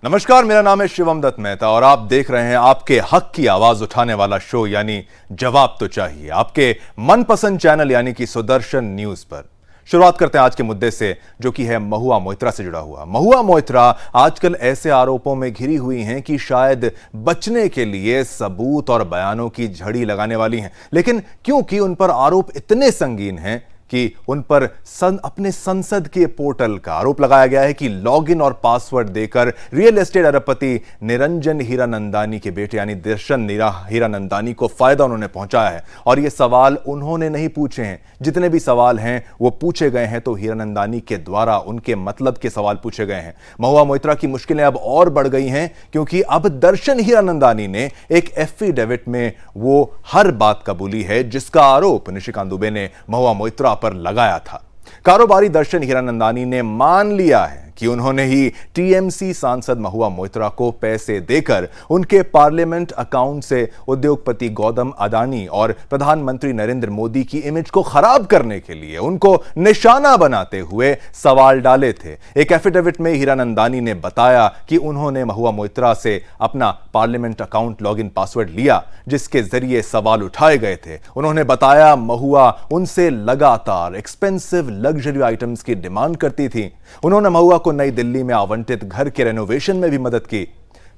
नमस्कार, मेरा नाम है शिवम दत्त मेहता और आप देख रहे हैं आपके हक की आवाज उठाने वाला शो यानी जवाब तो चाहिए, आपके मनपसंद चैनल यानी कि सुदर्शन न्यूज पर। शुरुआत करते हैं आज के मुद्दे से, जो कि है महुआ मोइत्रा से जुड़ा हुआ। महुआ मोइत्रा आजकल ऐसे आरोपों में घिरी हुई हैं कि शायद बचने के लिए सबूत और बयानों की झड़ी लगाने वाली हैं, लेकिन क्योंकि उन पर आरोप इतने संगीन हैं कि उन पर अपने संसद के पोर्टल का आरोप लगाया गया है कि लॉगिन और पासवर्ड देकर रियल एस्टेट अरबपति निरंजन हीरानंदानी के बेटे यानी दर्शन हीरानंदानी को फायदा उन्होंने पहुंचाया है। और ये सवाल उन्होंने नहीं पूछे हैं, जितने भी सवाल हैं वो पूछे गए हैं तो हीरानंदानी के द्वारा उनके मतलब के सवाल पूछे गए हैं। महुआ मोइत्रा की मुश्किलें अब और बढ़ गई हैं क्योंकि अब दर्शन हीरानंदानी ने एक एफिडेविट में वो हर बात कबूली है जिसका आरोप निशिकांत दुबे ने महुआ मोइत्रा पर लगाया था। कारोबारी दर्शन हीरानंदानी ने मान लिया है कि उन्होंने ही टीएमसी सांसद महुआ मोइत्रा को पैसे देकर उनके पार्लियामेंट अकाउंट से उद्योगपति गौतम अडानी और प्रधानमंत्री नरेंद्र मोदी की इमेज को खराब करने के लिए उनको निशाना बनाते हुए सवाल डाले थे। एक एफिडेविट में हीरानंदानी ने बताया कि उन्होंने महुआ मोइत्रा से अपना पार्लियामेंट अकाउंट लॉगिन पासवर्ड लिया, जिसके जरिए सवाल उठाए गए थे। उन्होंने बताया महुआ उनसे लगातार एक्सपेंसिव लग्जरी आइटम्स की डिमांड करती थी। उन्होंने महुआ को नई दिल्ली में आवंटित घर के रेनोवेशन में भी मदद की,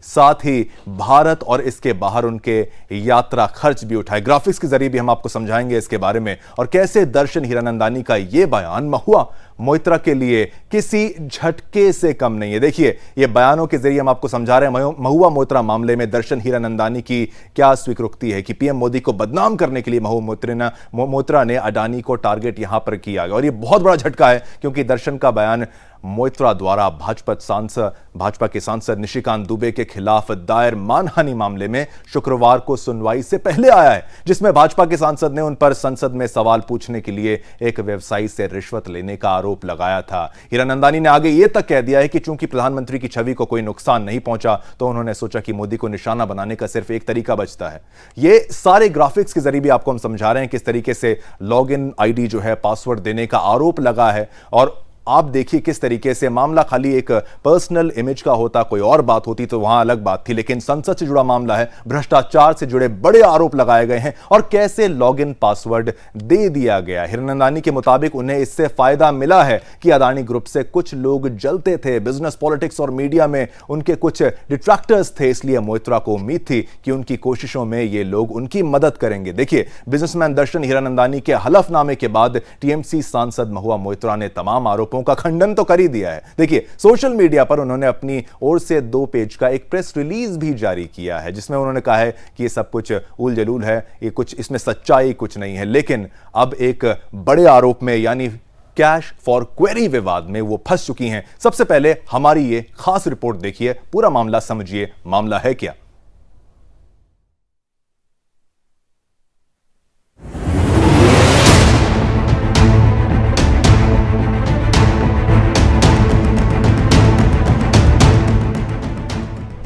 साथ ही भारत और इसके बाहर उनके यात्रा खर्च भी उठाए। ग्राफिक्स के जरिए भी हम आपको समझाएंगे इसके बारे में और कैसे दर्शन हीरानंदानी का यह बयान महुआ मोइत्रा के लिए किसी झटके से कम नहीं है। देखिए, ये बयानों के जरिए हम आपको समझा रहे हैं महुआ मोइत्रा मामले में दर्शन हीरानंदानी की क्या स्वीकृति है कि पीएम मोदी को बदनाम करने के लिए महुआ मोइत्रा ने अडानी को टारगेट यहां पर किया गया। और यह बहुत बड़ा झटका है क्योंकि दर्शन का बयान मोइत्रा द्वारा भाजपा के सांसद निशिकांत दुबे के खिलाफ दायर मानहानि मामले में शुक्रवार को सुनवाई से पहले आया है, जिसमें भाजपा के सांसद ने उन पर संसद में सवाल पूछने के लिए एक व्यवसायी से रिश्वत लेने का आरोप लगाया था। हीरानंदानी ने आगे यह तक कह दिया है कि चूंकि प्रधानमंत्री की छवि को कोई नुकसान नहीं पहुंचा तो उन्होंने सोचा कि मोदी को निशाना बनाने का सिर्फ एक तरीका बचता है। ये सारे ग्राफिक्स के जरिए भी आपको हम समझा रहे हैं किस तरीके से लॉगिन आईडी जो है पासवर्ड देने का आरोप लगा है। और आप देखिए किस तरीके से मामला खाली एक पर्सनल इमेज का होता, कोई और बात होती तो वहां अलग बात थी, लेकिन संसद से जुड़ा मामला है, भ्रष्टाचार से जुड़े बड़े आरोप लगाए गए हैं और कैसे लॉगिन पासवर्ड दे दिया गया। हीरानंदानी के मुताबिक उन्हें इससे फायदा मिला है कि अडानी ग्रुप से कुछ लोग जलते थे, बिजनेस, पॉलिटिक्स और मीडिया में उनके कुछ डिट्रैक्टर्स थे, इसलिए मोइत्रा को उम्मीद थी कि उनकी कोशिशों में ये लोग उनकी मदद करेंगे। देखिए, बिजनेसमैन दर्शन हीरानंदानी के हलफनामे के बाद टीएमसी सांसद महुआ मोइत्रा ने तमाम आरोप का खंडन तो कर ही दिया है। देखिए, सोशल मीडिया पर उन्होंने अपनी ओर से 2 पेज का एक प्रेस रिलीज भी जारी किया है, जिसमें उन्होंने कहा है कि ये सब कुछ उल जलूल है, ये कुछ इसमें सच्चाई कुछ नहीं है। लेकिन अब एक बड़े आरोप में यानी कैश फॉर क्वेरी विवाद में वो फंस चुकी हैं। सबसे पहले हमारी ये खास रिपोर्ट देखिए, पूरा मामला समझिए, मामला है क्या।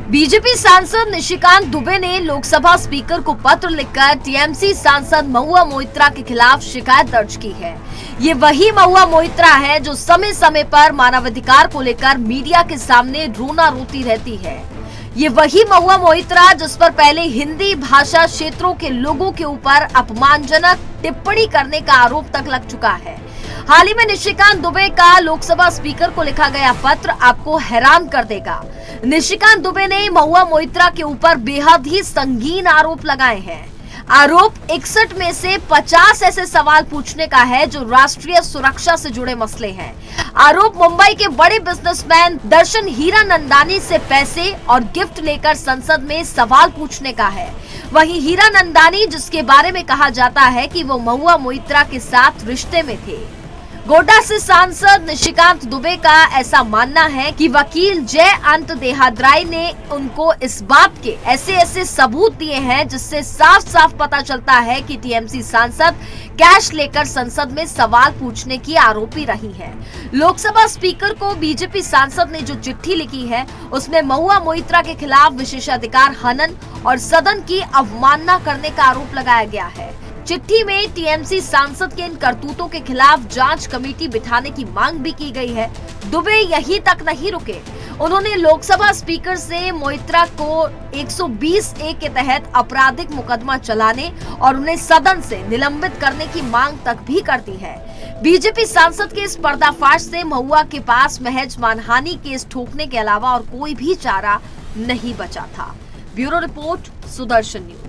बीजेपी सांसद निशिकांत दुबे ने लोकसभा स्पीकर को पत्र लिखकर टीएमसी सांसद महुआ मोइत्रा के खिलाफ शिकायत दर्ज की है। ये वही महुआ मोइत्रा है जो समय समय पर मानवाधिकार को लेकर मीडिया के सामने रोना रोती रहती है। ये वही महुआ मोइत्रा जिस पर पहले हिंदी भाषा क्षेत्रों के लोगों के ऊपर अपमानजनक टिप्पणी करने का आरोप तक लग चुका है। हाल ही में निशिकांत दुबे का लोकसभा स्पीकर को लिखा गया पत्र आपको हैरान कर देगा। निशिकांत दुबे ने महुआ मोइत्रा के ऊपर बेहद ही संगीन आरोप लगाए हैं। आरोप 61 में से 50 ऐसे सवाल पूछने का है जो राष्ट्रीय सुरक्षा से जुड़े मसले हैं। आरोप मुंबई के बड़े बिजनेसमैन दर्शन हीरानंदानी से पैसे और गिफ्ट लेकर संसद में सवाल पूछने का है। वहीं हीरानंदानी, जिसके बारे में कहा जाता है कि वो महुआ मोइत्रा के साथ रिश्ते में थे। गोड्डा से सांसद निशिकांत दुबे का ऐसा मानना है कि वकील जय अंत देहाद्राई ने उनको इस बात के ऐसे सबूत दिए हैं जिससे साफ साफ पता चलता है कि टीएमसी सांसद कैश लेकर संसद में सवाल पूछने की आरोपी रही है। लोकसभा स्पीकर को बीजेपी सांसद ने जो चिट्ठी लिखी है उसमें महुआ मोइत्रा के खिलाफ विशेषाधिकार हनन और सदन की अवमानना करने का आरोप लगाया गया है। चिट्ठी में टीएमसी सांसद के इन करतूतों के खिलाफ जांच कमेटी बिठाने की मांग भी की गई है। दुबे यहीं तक नहीं रुके, उन्होंने लोकसभा स्पीकर से मोइत्रा को 120A के तहत आपराधिक मुकदमा चलाने और उन्हें सदन से निलंबित करने की मांग तक भी कर दी है। बीजेपी सांसद के इस पर्दाफाश से महुआ के पास महज मानहानि केस ठोकने के अलावा और कोई भी चारा नहीं बचा था। Bureau report, Sudarshan news.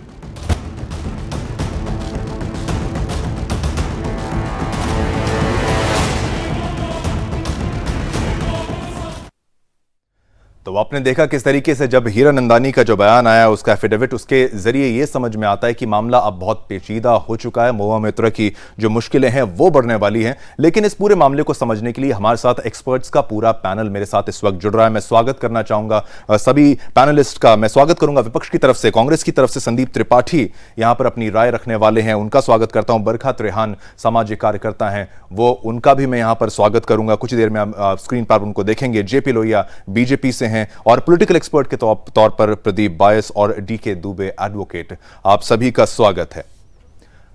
तो आपने देखा किस तरीके से जब हीरानंदानी का जो बयान आया, उसका एफिडेविट, उसके जरिए यह समझ में आता है कि मामला अब बहुत पेचीदा हो चुका है। महुआ मोइत्रा की जो मुश्किलें हैं वो बढ़ने वाली हैं। लेकिन इस पूरे मामले को समझने के लिए हमारे साथ एक्सपर्ट्स का पूरा पैनल मेरे साथ इस वक्त जुड़ रहा है। मैं स्वागत करना चाहूंगा सभी पैनलिस्ट का। मैं स्वागत करूंगा विपक्ष की तरफ से, कांग्रेस की तरफ से संदीप त्रिपाठी यहां पर अपनी राय रखने वाले हैं, उनका स्वागत करता हूं। बरखा त्रेहान सामाजिक कार्यकर्ता हैं, वो उनका भी मैं यहां पर स्वागत करूंगा। कुछ देर में आप स्क्रीन पर उनको देखेंगे। जेपी लोहिया बीजेपी से हैं और पॉलिटिकल एक्सपर्ट के तौर पर प्रदीप बायस और डीके दुबे एडवोकेट, आप सभी का स्वागत है।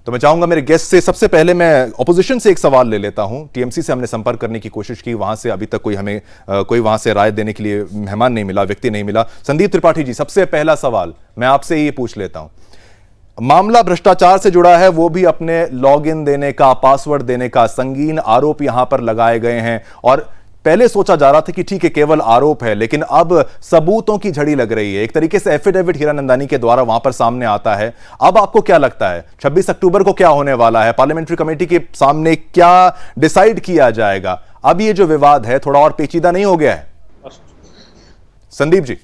तो मैं चाहूंगा मेरे गेस्ट से सबसे पहले मैं ऑपोजिशन से एक सवाल ले लेता हूं। टीएमसी से हमने संपर्क करने की कोशिश की, वहां से अभी तक कोई वहां से राय देने के लिए मेहमान नहीं मिला, व्यक्ति नहीं मिला। संदीप त्रिपाठी जी, सबसे पहला सवाल मैं आपसे ये पूछ लेता हूं। मामला भ्रष्टाचार से जुड़ा है, वो भी अपने लॉगिन देने का, पासवर्ड देने का संगीन आरोप यहां पर लगाए गए हैं। और पहले सोचा जा रहा था कि ठीक है केवल आरोप है, लेकिन अब सबूतों की झड़ी लग रही है। एक तरीके से एफिडेविट हीरानंदानी के द्वारा वहां पर सामने आता है। अब आपको क्या लगता है 26 अक्टूबर को क्या होने वाला है? पार्लियामेंट्री कमेटी के सामने क्या डिसाइड किया जाएगा? अब ये जो विवाद है थोड़ा और पेचीदा नहीं हो गया है? संदीप जी।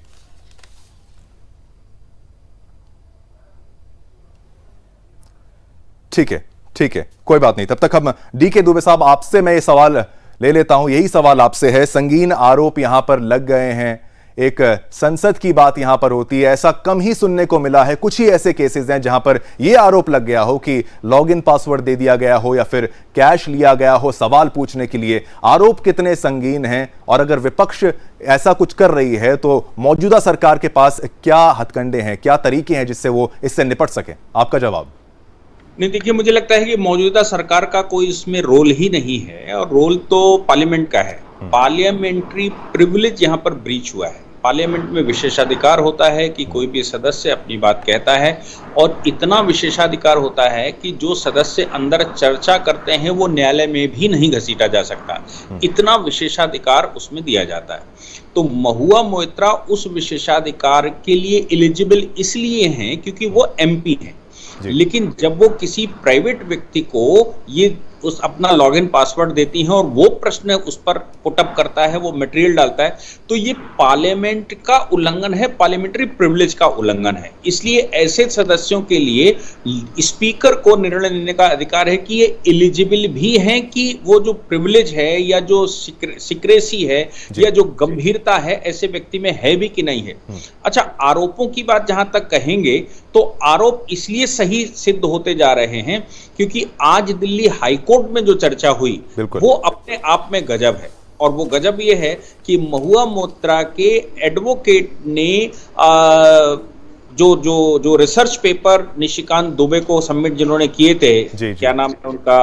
ठीक है, कोई बात नहीं। तब तक हम डीके दुबे साहब, आपसे मैं ये सवाल ले लेता हूं। यही सवाल आपसे है। संगीन आरोप यहां पर लग गए हैं, एक संसद की बात यहां पर होती है, ऐसा कम ही सुनने को मिला है। कुछ ही ऐसे केसेस हैं जहां पर यह आरोप लग गया हो कि लॉगिन पासवर्ड दे दिया गया हो या फिर कैश लिया गया हो सवाल पूछने के लिए। आरोप कितने संगीन हैं और अगर विपक्ष ऐसा कुछ कर रही है तो मौजूदा सरकार के पास क्या हथकंडे हैं, क्या तरीके हैं जिससे वो इससे निपट सके? आपका जवाब। नहीं, देखिए, मुझे लगता है कि मौजूदा सरकार का कोई इसमें रोल ही नहीं है और रोल तो पार्लियामेंट का है। पार्लियामेंट्री प्रिविलेज यहाँ पर ब्रीच हुआ है। पार्लियामेंट में विशेषाधिकार होता है कि कोई भी सदस्य अपनी बात कहता है और इतना विशेषाधिकार होता है कि जो सदस्य अंदर चर्चा करते हैं वो न्यायालय में भी नहीं घसीटा जा सकता। इतना विशेषाधिकार उसमें दिया जाता है। तो महुआ मोइत्रा उस विशेषाधिकार के लिए एलिजिबल इसलिए हैं क्योंकि वो एमपी हैं। लेकिन जब वो किसी प्राइवेट व्यक्ति को ये उस अपना लॉगिन पासवर्ड देती हैं और वो प्रश्न उस पर पुटअप करता है, वो मटेरियल डालता है, तो ये पार्लियामेंट का उल्लंघन है, पार्लियामेंट्री प्रिविलेज का उल्लंघन है। इसलिए ऐसे सदस्यों के लिए स्पीकर को निर्णय लेने का अधिकार है कि ये एलिजिबल भी हैं कि वो जो प्रिविलेज है या जो सिक्रेसी है या जो गंभीरता है ऐसे व्यक्ति में है भी कि नहीं है। अच्छा, आरोपों की बात जहां तक कहेंगे तो आरोप इसलिए सही सिद्ध होते जा रहे हैं क्योंकि आज दिल्ली हाईकोर्ट में जो चर्चा हुई वो अपने आप में गजब है। और वो गजब ये है कि महुआ मोइत्रा के एडवोकेट ने जो रिसर्च पेपर निशिकांत दुबे को सबमिट जिन्होंने किए थे, क्या नाम है उनका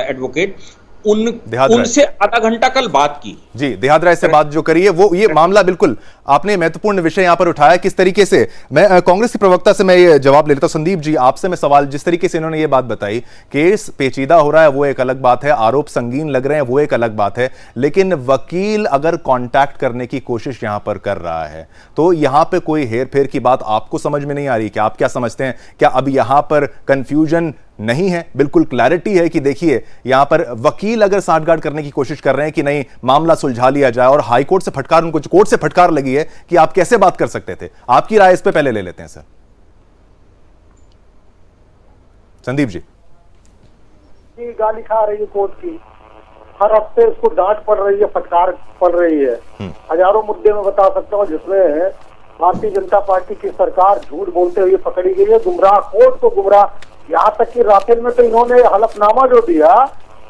एडवोकेट, उनसे आधा घंटा कल बात की। जी, देहात राय से बात जो करी है वो ये मामला, बिल्कुल आपने महत्वपूर्ण विषय यहां पर उठाया। किस तरीके से, मैं कांग्रेस के प्रवक्ता से मैं ये जवाब ले लेता हूं। संदीप जी, आपसे मैं सवाल, जिस तरीके से इन्होंने ये बात बताई, केस पेचीदा हो रहा है वो एक अलग बात है, आरोप संगीन लग रहे हैं वो एक अलग बात है, लेकिन वकील अगर कांटेक्ट करने की कोशिश यहां पर कर रहा है तो यहां पे कोई हेरफेर की बात आपको समझ में नहीं आ रही क्या? आप क्या समझते हैं? क्या अब यहां पर कंफ्यूजन नहीं है, बिल्कुल क्लैरिटी है कि देखिए यहां पर वकील अगर साठगांठ करने की कोशिश कर रहे हैं कि नहीं मामला सुलझा लिया जाए, और हाईकोर्ट से फटकार, उनको कोर्ट से फटकार लगी है कि आप कैसे बात कर सकते थे? आपकी राय इस पे पहले ले लेते हैं सर। संदीप जी। गाली खा रही है कोर्ट की, हर हफ्ते उसको डांट पड़ रही है, फटकार पड़ रही है। हजारों मुद्दे में बता सकता हूँ जिसमें भारतीय जनता पार्टी की सरकार झूठ बोलते हुए पकड़ी गई है, गुमराह, कोर्ट को गुमराह। यहाँ तक कि राफेल में तो इन्होंने हलफनामा जो दिया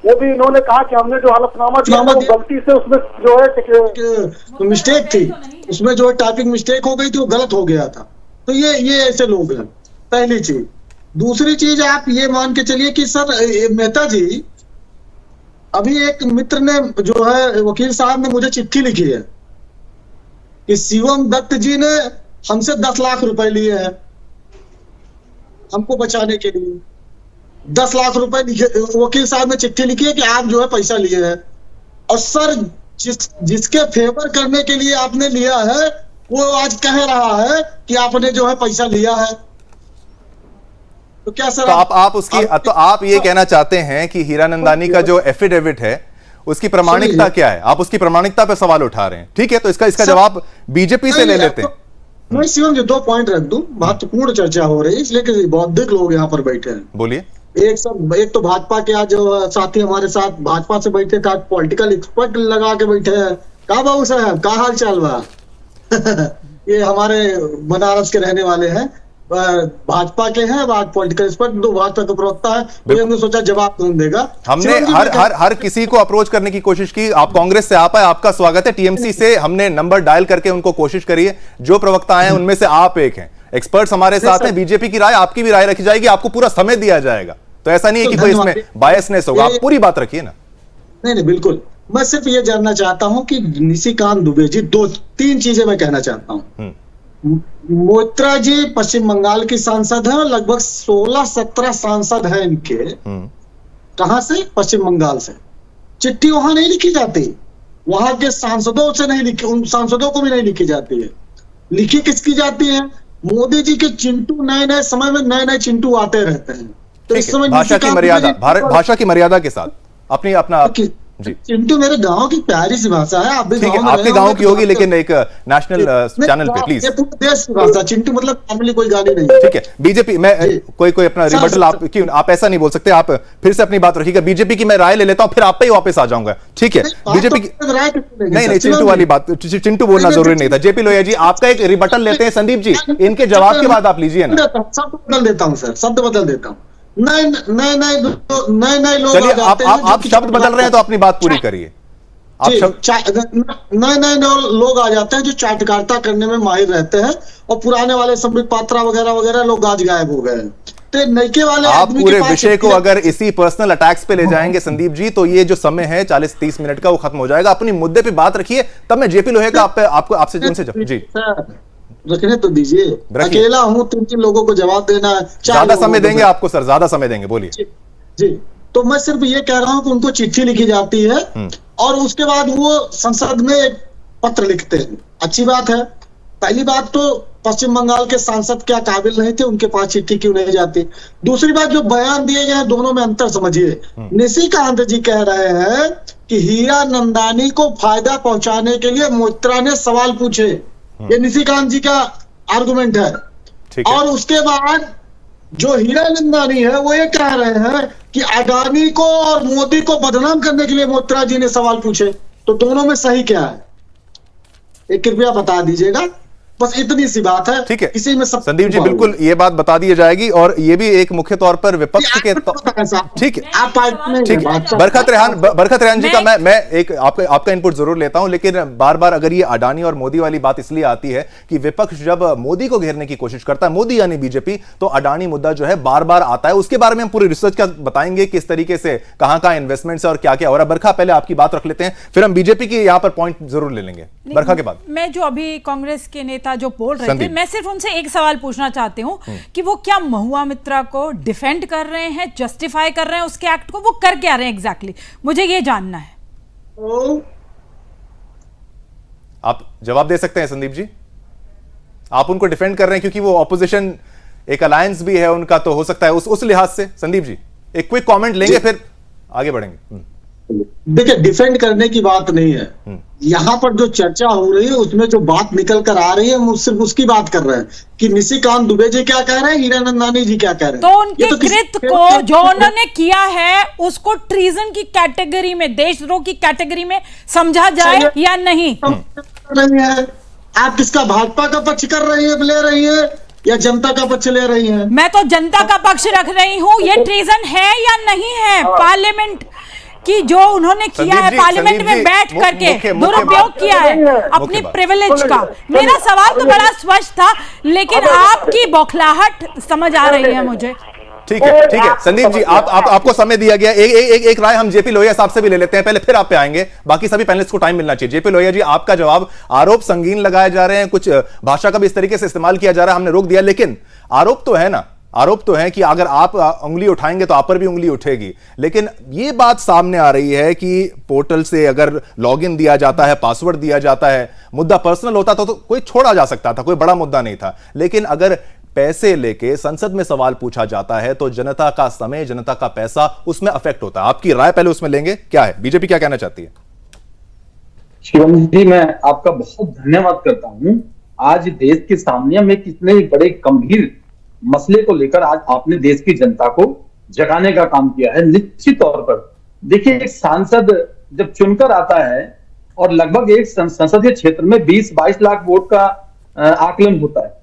वो भी इन्होंने कहा कि हमने जो हलफनामा दिया वो गलती से उसमें जो है मिस्टेक थी, उसमें जो है टाइपिंग मिस्टेक हो गई थी, वो गलत हो गया था। तो ये ऐसे लोग हैं, पहली चीज। दूसरी चीज, आप ये मान के चलिए कि सर मेहता जी, अभी एक मित्र ने जो है वकील साहब ने मुझे चिट्ठी लिखी है कि शिवम दत्त जी ने हमसे 10 लाख रुपए लिए हैं हमको बचाने के लिए। 10 लाख रुपए वकील साहब ने चिट्ठी लिखी है कि आप जो है पैसा लिए हैं, और सर जिसके फेवर करने के लिए आपने लिया है वो आज कह रहा है कि आपने जो है पैसा लिया है। तो क्या सर तो आप ये कहना चाहते हैं कि हीरानंदानी का जो एफिडेविट है उसकी प्रामाणिकता क्या है? आप उसकी प्रामाणिकता पर सवाल उठा रहे हैं। ठीक है, तो इसका जवाब बीजेपी से ले लेते हैं। मैं शिवम जी 2 पॉइंट रख दूं, महत्वपूर्ण चर्चा हो रही है इसलिए कि बौद्धिक लोग यहाँ पर बैठे हैं। बोलिए। एक तो भाजपा के आज जो साथी हमारे साथ भाजपा से बैठे थे, पॉलिटिकल एक्सपर्ट लगा के बैठे हैं। कहा बाबू साहब का हाल चाल बा? ये हमारे बनारस के रहने वाले हैं, भाजपा के हैं, पॉलिटिकल एक्सपर्ट, 2 भाजपा का प्रवक्ता है, तो हमने सोचा जवाब कौन देगा। हमने हर किसी को अप्रोच करने की कोशिश की। आप कांग्रेस से आप आए, आपका स्वागत है। टीएमसी से हमने नंबर डायल करके उनको कोशिश करी है। जो प्रवक्ता आए उनमें से आप एक हैं। एक्सपर्ट्स हमारे साथ हैं। बीजेपी की राय, आपकी भी राय रखी जाएगी, आपको पूरा समय दिया जाएगा। तो ऐसा नहीं है कि कोई इसमें बायसनेस होगा, आप पूरी बात रखिए ना। नहीं, बिल्कुल। मैं सिर्फ ये जानना चाहता हूं कि निशिकांत दुबे जी 2-3 चीजें मैं कहना चाहता हूं। मोइत्रा जी पश्चिम बंगाल की सांसद है और लगभग 16-17 सांसद हैं इनके। कहां से? पश्चिम बंगाल से। चिट्ठी वहां नहीं लिखी जाती, वहां के सांसदों से नहीं लिखी, उन सांसदों को भी नहीं लिखी जाती है। लिखी किसकी जाती है? मोदी जी के चिंटू, नए समय में नए चिंटू आते रहते हैं। तो इस समय भाषा की मर्यादा के साथ अपना जी। चिंटू मेरे गांव की प्यारी सी भाषा है। आप भी आपके गांव की होगी, लेकिन एक नेशनल चैनल पे प्लीज। देश की भाषा चिंटू, मतलब फैमिली कोई गाली नहीं। ठीक है, बीजेपी में कोई अपना रिबटल आप ऐसा नहीं बोल सकते। आप फिर से अपनी बात रखिएगा। बीजेपी की मैं राय ले लेता हूं, फिर आप पे ही वापस आ जाऊंगा। ठीक है, बीजेपी की नहीं, चिंटू वाली बात, चिंटू बोलना जरूरी नहीं था। जेपी लोहिया जी, आपका एक रिबटल लेते हैं संदीप जी, इनके जवाब के बाद आप लीजिए ना। शब्द बदल देता हूँ सर, शब्द बदल देता हूँ। नए लोग, चलिए आप शब्द बदल रहे हैं तो अपनी बात पूरी करिए। नए लोग आ जाते हैं जो चाटकारिता करने में माहिर रहते हैं, और पुराने वाले संबित पात्रा वगैरह लोग आज गायब हो गए हैं। तो नईके वाले आप पूरे विषय को अगर इसी पर्सनल अटैक्स पे ले जाएंगे संदीप जी, तो ये जो समय है 40-30 मिनट का वो खत्म हो जाएगा। अपनी मुद्दे पे बात रखिए, तब मैं जेपी लोहे का आपसे जी रखने तो दीजिए। अकेला हूं, 3 लोगों को जवाब देना है। ज्यादा समय देंगे आपको सर, ज्यादा समय देंगे, बोलिए जी। तो मैं सिर्फ ये कह रहा हूं कि उनको चिट्ठी लिखी जाती है और उसके बाद वो संसद में एक पत्र लिखते हैं। अच्छी बात है। पहली बात तो पश्चिम बंगाल के सांसद क्या काबिल नहीं थे, उनके पास चिट्ठी क्यों नहीं जाती। दूसरी बात, जो बयान दिए गए हैं दोनों में अंतर समझिए। निशिकांत जी कह रहे हैं कि हीरानंदानी को फायदा पहुंचाने के लिए मोइत्रा ने सवाल पूछे। ये निशिकांत जी का आर्गुमेंट है। और उसके बाद जो हीरानंदानी है वो ये कह रहे हैं कि अडानी को और मोदी को बदनाम करने के लिए मोइत्रा जी ने सवाल पूछे। तो दोनों में सही क्या है, एक कृपया बता दीजिएगा। बस इतनी सी बात है। ठीक है, इसी में सब संदीप जी बिल्कुल ये बात बता दी जाएगी, और ये भी एक मुख्य तौर पर विपक्ष के ठीक है, ठीक है। बरखत रेहान जी का मैं एक आपका इनपुट जरूर लेता हूं, लेकिन बार बार अगर ये अडानी और मोदी वाली बात इसलिए आती है कि विपक्ष जब मोदी को घेरने की कोशिश करता है, मोदी यानी बीजेपी, तो अडानी मुद्दा जो है बार बार आता है। उसके बारे में हम पूरी रिसर्च का बताएंगे, किस तरीके से कहां इन्वेस्टमेंट्स और क्या क्या हो रहा है। बरखा, पहले आपकी बात रख लेते हैं, फिर हम बीजेपी की यहां पर पॉइंट जरूर ले लेंगे बरखा के बाद। मैं जो अभी कांग्रेस के नेता जो बोल रहे थे, मैं सिर्फ उनसे एक सवाल पूछना चाहती हूँ कि वो क्या महुआ मित्रा को डिफेंड कर रहे हैं, जस्टिफाई कर रहे हैं उसके एक्ट को, वो कर क्या रहे हैं एग्जैक्टली, मुझे ये जानना है। आप जवाब दे सकते हैं संदीप जी। आप उनको डिफेंड कर रहे हैं क्योंकि वो ऑपोजिशन, एक अलायंस भी है उनका, तो हो सकता है उस लिहाज से। संदीप जी एक क्विक कमेंट लेंगे, फिर आगे बढ़ेंगे। देखिए, डिफेंड करने की बात नहीं है। यहाँ पर जो चर्चा हो रही है उसमें जो बात निकल कर आ रही है, हम सिर्फ उसकी बात कर रहे हैं कि निशिकांत दुबे जी क्या कह रहे हैं, हीरानंदानी जी क्या कह रहे हैं। तो उनके कृत्य को जो उन्होंने किया है उसको ट्रीजन की कैटेगरी में, देशद्रोह की कैटेगरी में समझा जाए या नहीं? नहीं है। आप किसका, भाजपा का पक्ष कर रही है, ले रही है, या जनता का पक्ष ले रही है? मैं तो जनता का पक्ष रख रही हूँ। ये ट्रीजन है या नहीं है? पार्लियामेंट कि जो उन्होंने किया है, पार्लियामेंट में बैठ करके दुरुपयोग किया है अपनी प्रिविलेज का। मेरा सवाल तो बड़ा स्पष्ट था, लेकिन आपकी बौखलाहट समझ आ रही है मुझे। ठीक है संदीप जी, आपको समय दिया गया। एक राय हम जेपी लोहिया साहब से भी ले लेते हैं, पहले फिर आप पे आएंगे, बाकी सभी पैनलिस्ट को टाइम मिलना चाहिए। जेपी लोहिया जी, आपका जवाब। आरोप संगीन लगाए जा रहे हैं, कुछ भाषा का भी इस तरीके से इस्तेमाल किया जा रहा है, हमने रोक दिया, लेकिन आरोप तो है ना, आरोप तो है कि अगर आप उंगली उठाएंगे तो आप पर भी उंगली उठेगी। लेकिन यह बात सामने आ रही है कि पोर्टल से अगर लॉगिन दिया जाता है, पासवर्ड दिया जाता है, मुद्दा पर्सनल होता तो कोई छोड़ा जा सकता था, कोई बड़ा मुद्दा नहीं था। लेकिन अगर पैसे लेके संसद में सवाल पूछा जाता है तो जनता का समय, जनता का पैसा उसमें अफेक्ट होता है। आपकी राय पहले उसमें लेंगे, क्या है, बीजेपी क्या कहना चाहती है? शिवम जी, मैं आपका बहुत धन्यवाद करता हूं। आज देश के सामने में कितने बड़े गंभीर मसले को लेकर आज आपने देश की जनता को जगाने का काम किया है। निश्चित तौर पर देखिए, एक सांसद जब चुनकर आता है और लगभग एक संसदीय क्षेत्र में 20-22 लाख वोट का आकलन होता है,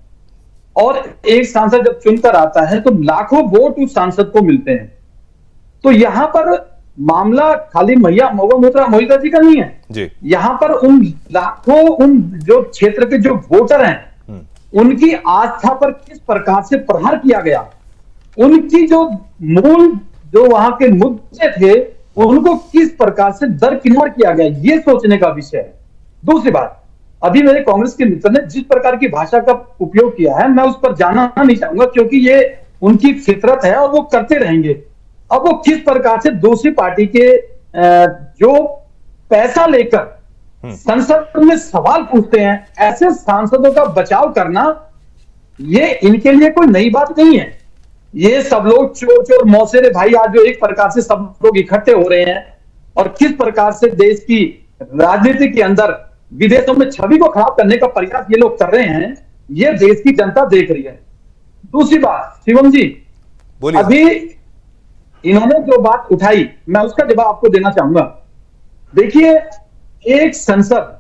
और एक सांसद जब चुनकर आता है तो लाखों वोट उस सांसद को मिलते हैं। तो यहां पर मामला खाली महुआ मोइत्रा जी का नहीं है जी। यहां पर उन लाखों, उन जो क्षेत्र के जो वोटर हैं, उनकी आस्था पर किस प्रकार से प्रहार किया गया, उनकी जो मूल जो वहां के मुद्दे थे उनको किस प्रकार से दरकिनार किया गया, ये सोचने का विषय है। दूसरी बात, अभी मेरे कांग्रेस के मित्र ने जिस प्रकार की भाषा का उपयोग किया है, मैं उस पर जाना नहीं चाहूंगा, क्योंकि ये उनकी फितरत है और वो करते रहेंगे। अब वो किस प्रकार से दूसरी पार्टी के जो पैसा लेकर संसद में सवाल पूछते हैं, ऐसे सांसदों का बचाव करना, ये इनके लिए कोई नई बात नहीं है। ये सब लोग चोर चोर मौसेरे भाई आज जो एक प्रकार से सब लोग इकट्ठे हो रहे हैं और किस प्रकार से देश की राजनीति के अंदर विदेशों में छवि को खराब करने का प्रयास ये लोग कर रहे हैं, ये देश की जनता देख रही है। दूसरी बात, शिवम जी, अभी इन्होंने जो बात उठाई, मैं उसका जवाब आपको देना चाहूंगा। देखिए, एक संसद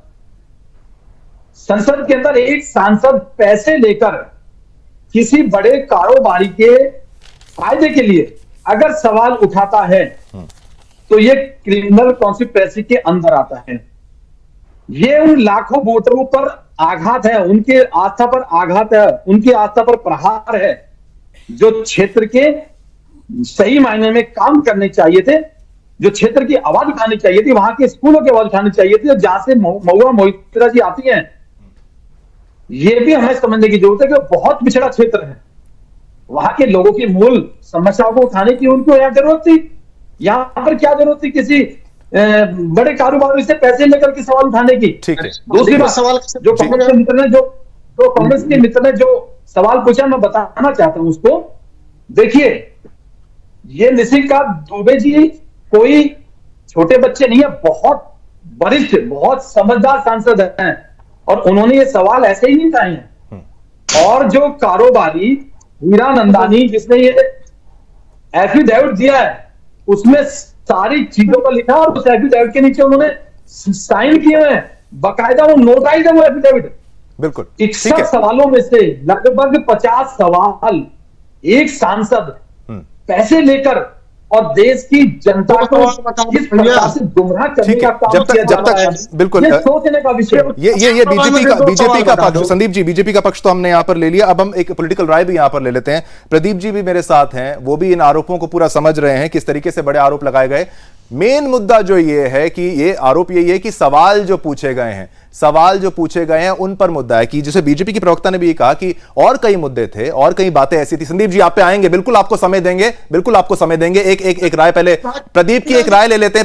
के अंदर एक सांसद पैसे लेकर किसी बड़े कारोबारी के फायदे के लिए अगर सवाल उठाता है तो ये क्रिमिनल कॉन्स्पिरेसी के अंदर आता है। ये उन लाखों वोटरों पर आघात है, उनके आस्था पर आघात है, उनकी आस्था पर प्रहार है, जो क्षेत्र के सही मायने में काम करने चाहिए थे, जो क्षेत्र की आवाज उठानी चाहिए थी, वहां के स्कूलों की आवाज उठानी चाहिए थी, और जहां से महुआ मोइत्रा जी आती हैं, ये भी हमें समझने की जरूरत है कि बहुत पिछड़ा क्षेत्र है। वहां के लोगों की मूल समस्याओं को उठाने की उनको यहाँ जरूरत थी। यहां पर क्या जरूरत थी किसी बड़े कारोबारी से पैसे लेकर के सवाल उठाने की? ठीक है। दूसरी बात, सवाल जो कांग्रेस के मित्र ने जो सवाल पूछा, मैं बताना चाहता हूं उसको। देखिए, ये निशिकांत दुबे जी कोई छोटे बच्चे नहीं है, बहुत वरिष्ठ, बहुत समझदार सांसद हैं, और उन्होंने ये सवाल ऐसे ही नहीं उठाए हैं। और जो कारोबारी हीरा नंदानी, जिसने ये एफिडेविट दिया है, उसमें सारी चीजों का लिखा, और उस एफिडेविट के नीचे उन्होंने साइन किए हैं, बाकायदा वो नोटाइज है वो एफिडेविट। बिल्कुल 61 सवालों में से लगभग 50 सवाल एक सांसद पैसे लेकर और देश की जनता को किस प्रकार से गुमराह करने का काम किया जा रहा है, बिल्कुल ये सोचने का विषय। ये बीजेपी का पक्ष, संदीप जी, बीजेपी का पक्ष तो हमने यहां पर ले लिया। अब हम एक पॉलिटिकल राय भी यहां पर ले लेते हैं। प्रदीप जी भी मेरे साथ हैं, वो भी इन आरोपों को पूरा समझ रहे हैं, किस तरीके से बड़े आरोप लगाए गए। मेन मुद्दा जो ये है कि ये आरोप यही है कि सवाल जो पूछे गए हैं उन पर मुद्दा है कि जैसे बीजेपी की प्रवक्ता ने भी कहा कि और कई मुद्दे थे और कई बातें ऐसी थी। संदीप जी, आप पे आएंगे, बिल्कुल आपको समय देंगे। एक राय पहले प्रदीप की एक राय ले लेते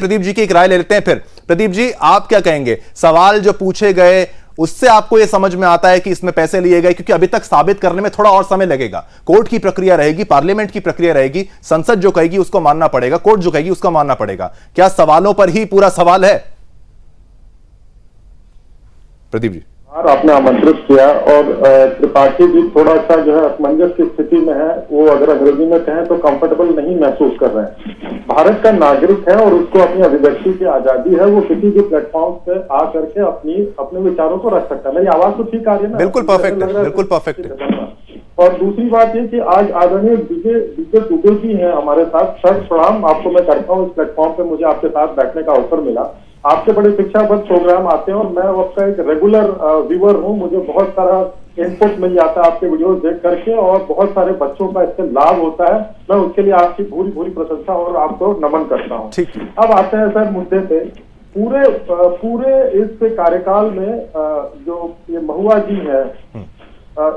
हैं, फिर प्रदीप जी आप क्या कहेंगे? सवाल जो पूछे गए उससे आपको यह समझ में आता है कि इसमें पैसे लिए गए, क्योंकि अभी तक साबित करने में थोड़ा और समय लगेगा। कोर्ट की प्रक्रिया रहेगी, पार्लियामेंट की प्रक्रिया रहेगी, संसद जो कहेगी उसको मानना पड़ेगा, कोर्ट जो कहेगी उसको मानना पड़ेगा। क्या सवालों पर ही पूरा सवाल है? प्रदीप जी, आपने आमंत्रित किया, और त्रिपाठी जी थोड़ा सा जो है असमंजस की स्थिति में है। वो अगर अंग्रेजी में कहें तो कंफर्टेबल नहीं महसूस कर रहे हैं। भारत का नागरिक है और उसको अपनी अभिव्यक्ति की आजादी है, वो किसी भी प्लेटफॉर्म पे आ करके अपने विचारों को रख सकता है। मेरी आवाज तो ठीक आ रही है ना? बिल्कुल परफेक्ट है। और दूसरी बात ये कि आज आदरणीय विजय दुबे जी हैं हमारे साथ। सर प्रणाम आपको मैं करता हूँ, इस प्लेटफॉर्म पे मुझे आपके साथ बैठने का अवसर मिला। आपके बड़े शिक्षाबद्ध प्रोग्राम आते हैं और मैं आपका एक रेगुलर व्यूअर हूँ। मुझे बहुत सारा इनपुट मिल जाता है आपके वीडियो देख करके, और बहुत सारे बच्चों का इससे लाभ होता है। मैं उसके लिए आपकी भूरी भूरी प्रशंसा और आपको नमन करता हूँ। अब आते हैं सर मुद्दे पे। पूरे इस कार्यकाल में जो ये महुआ जी है,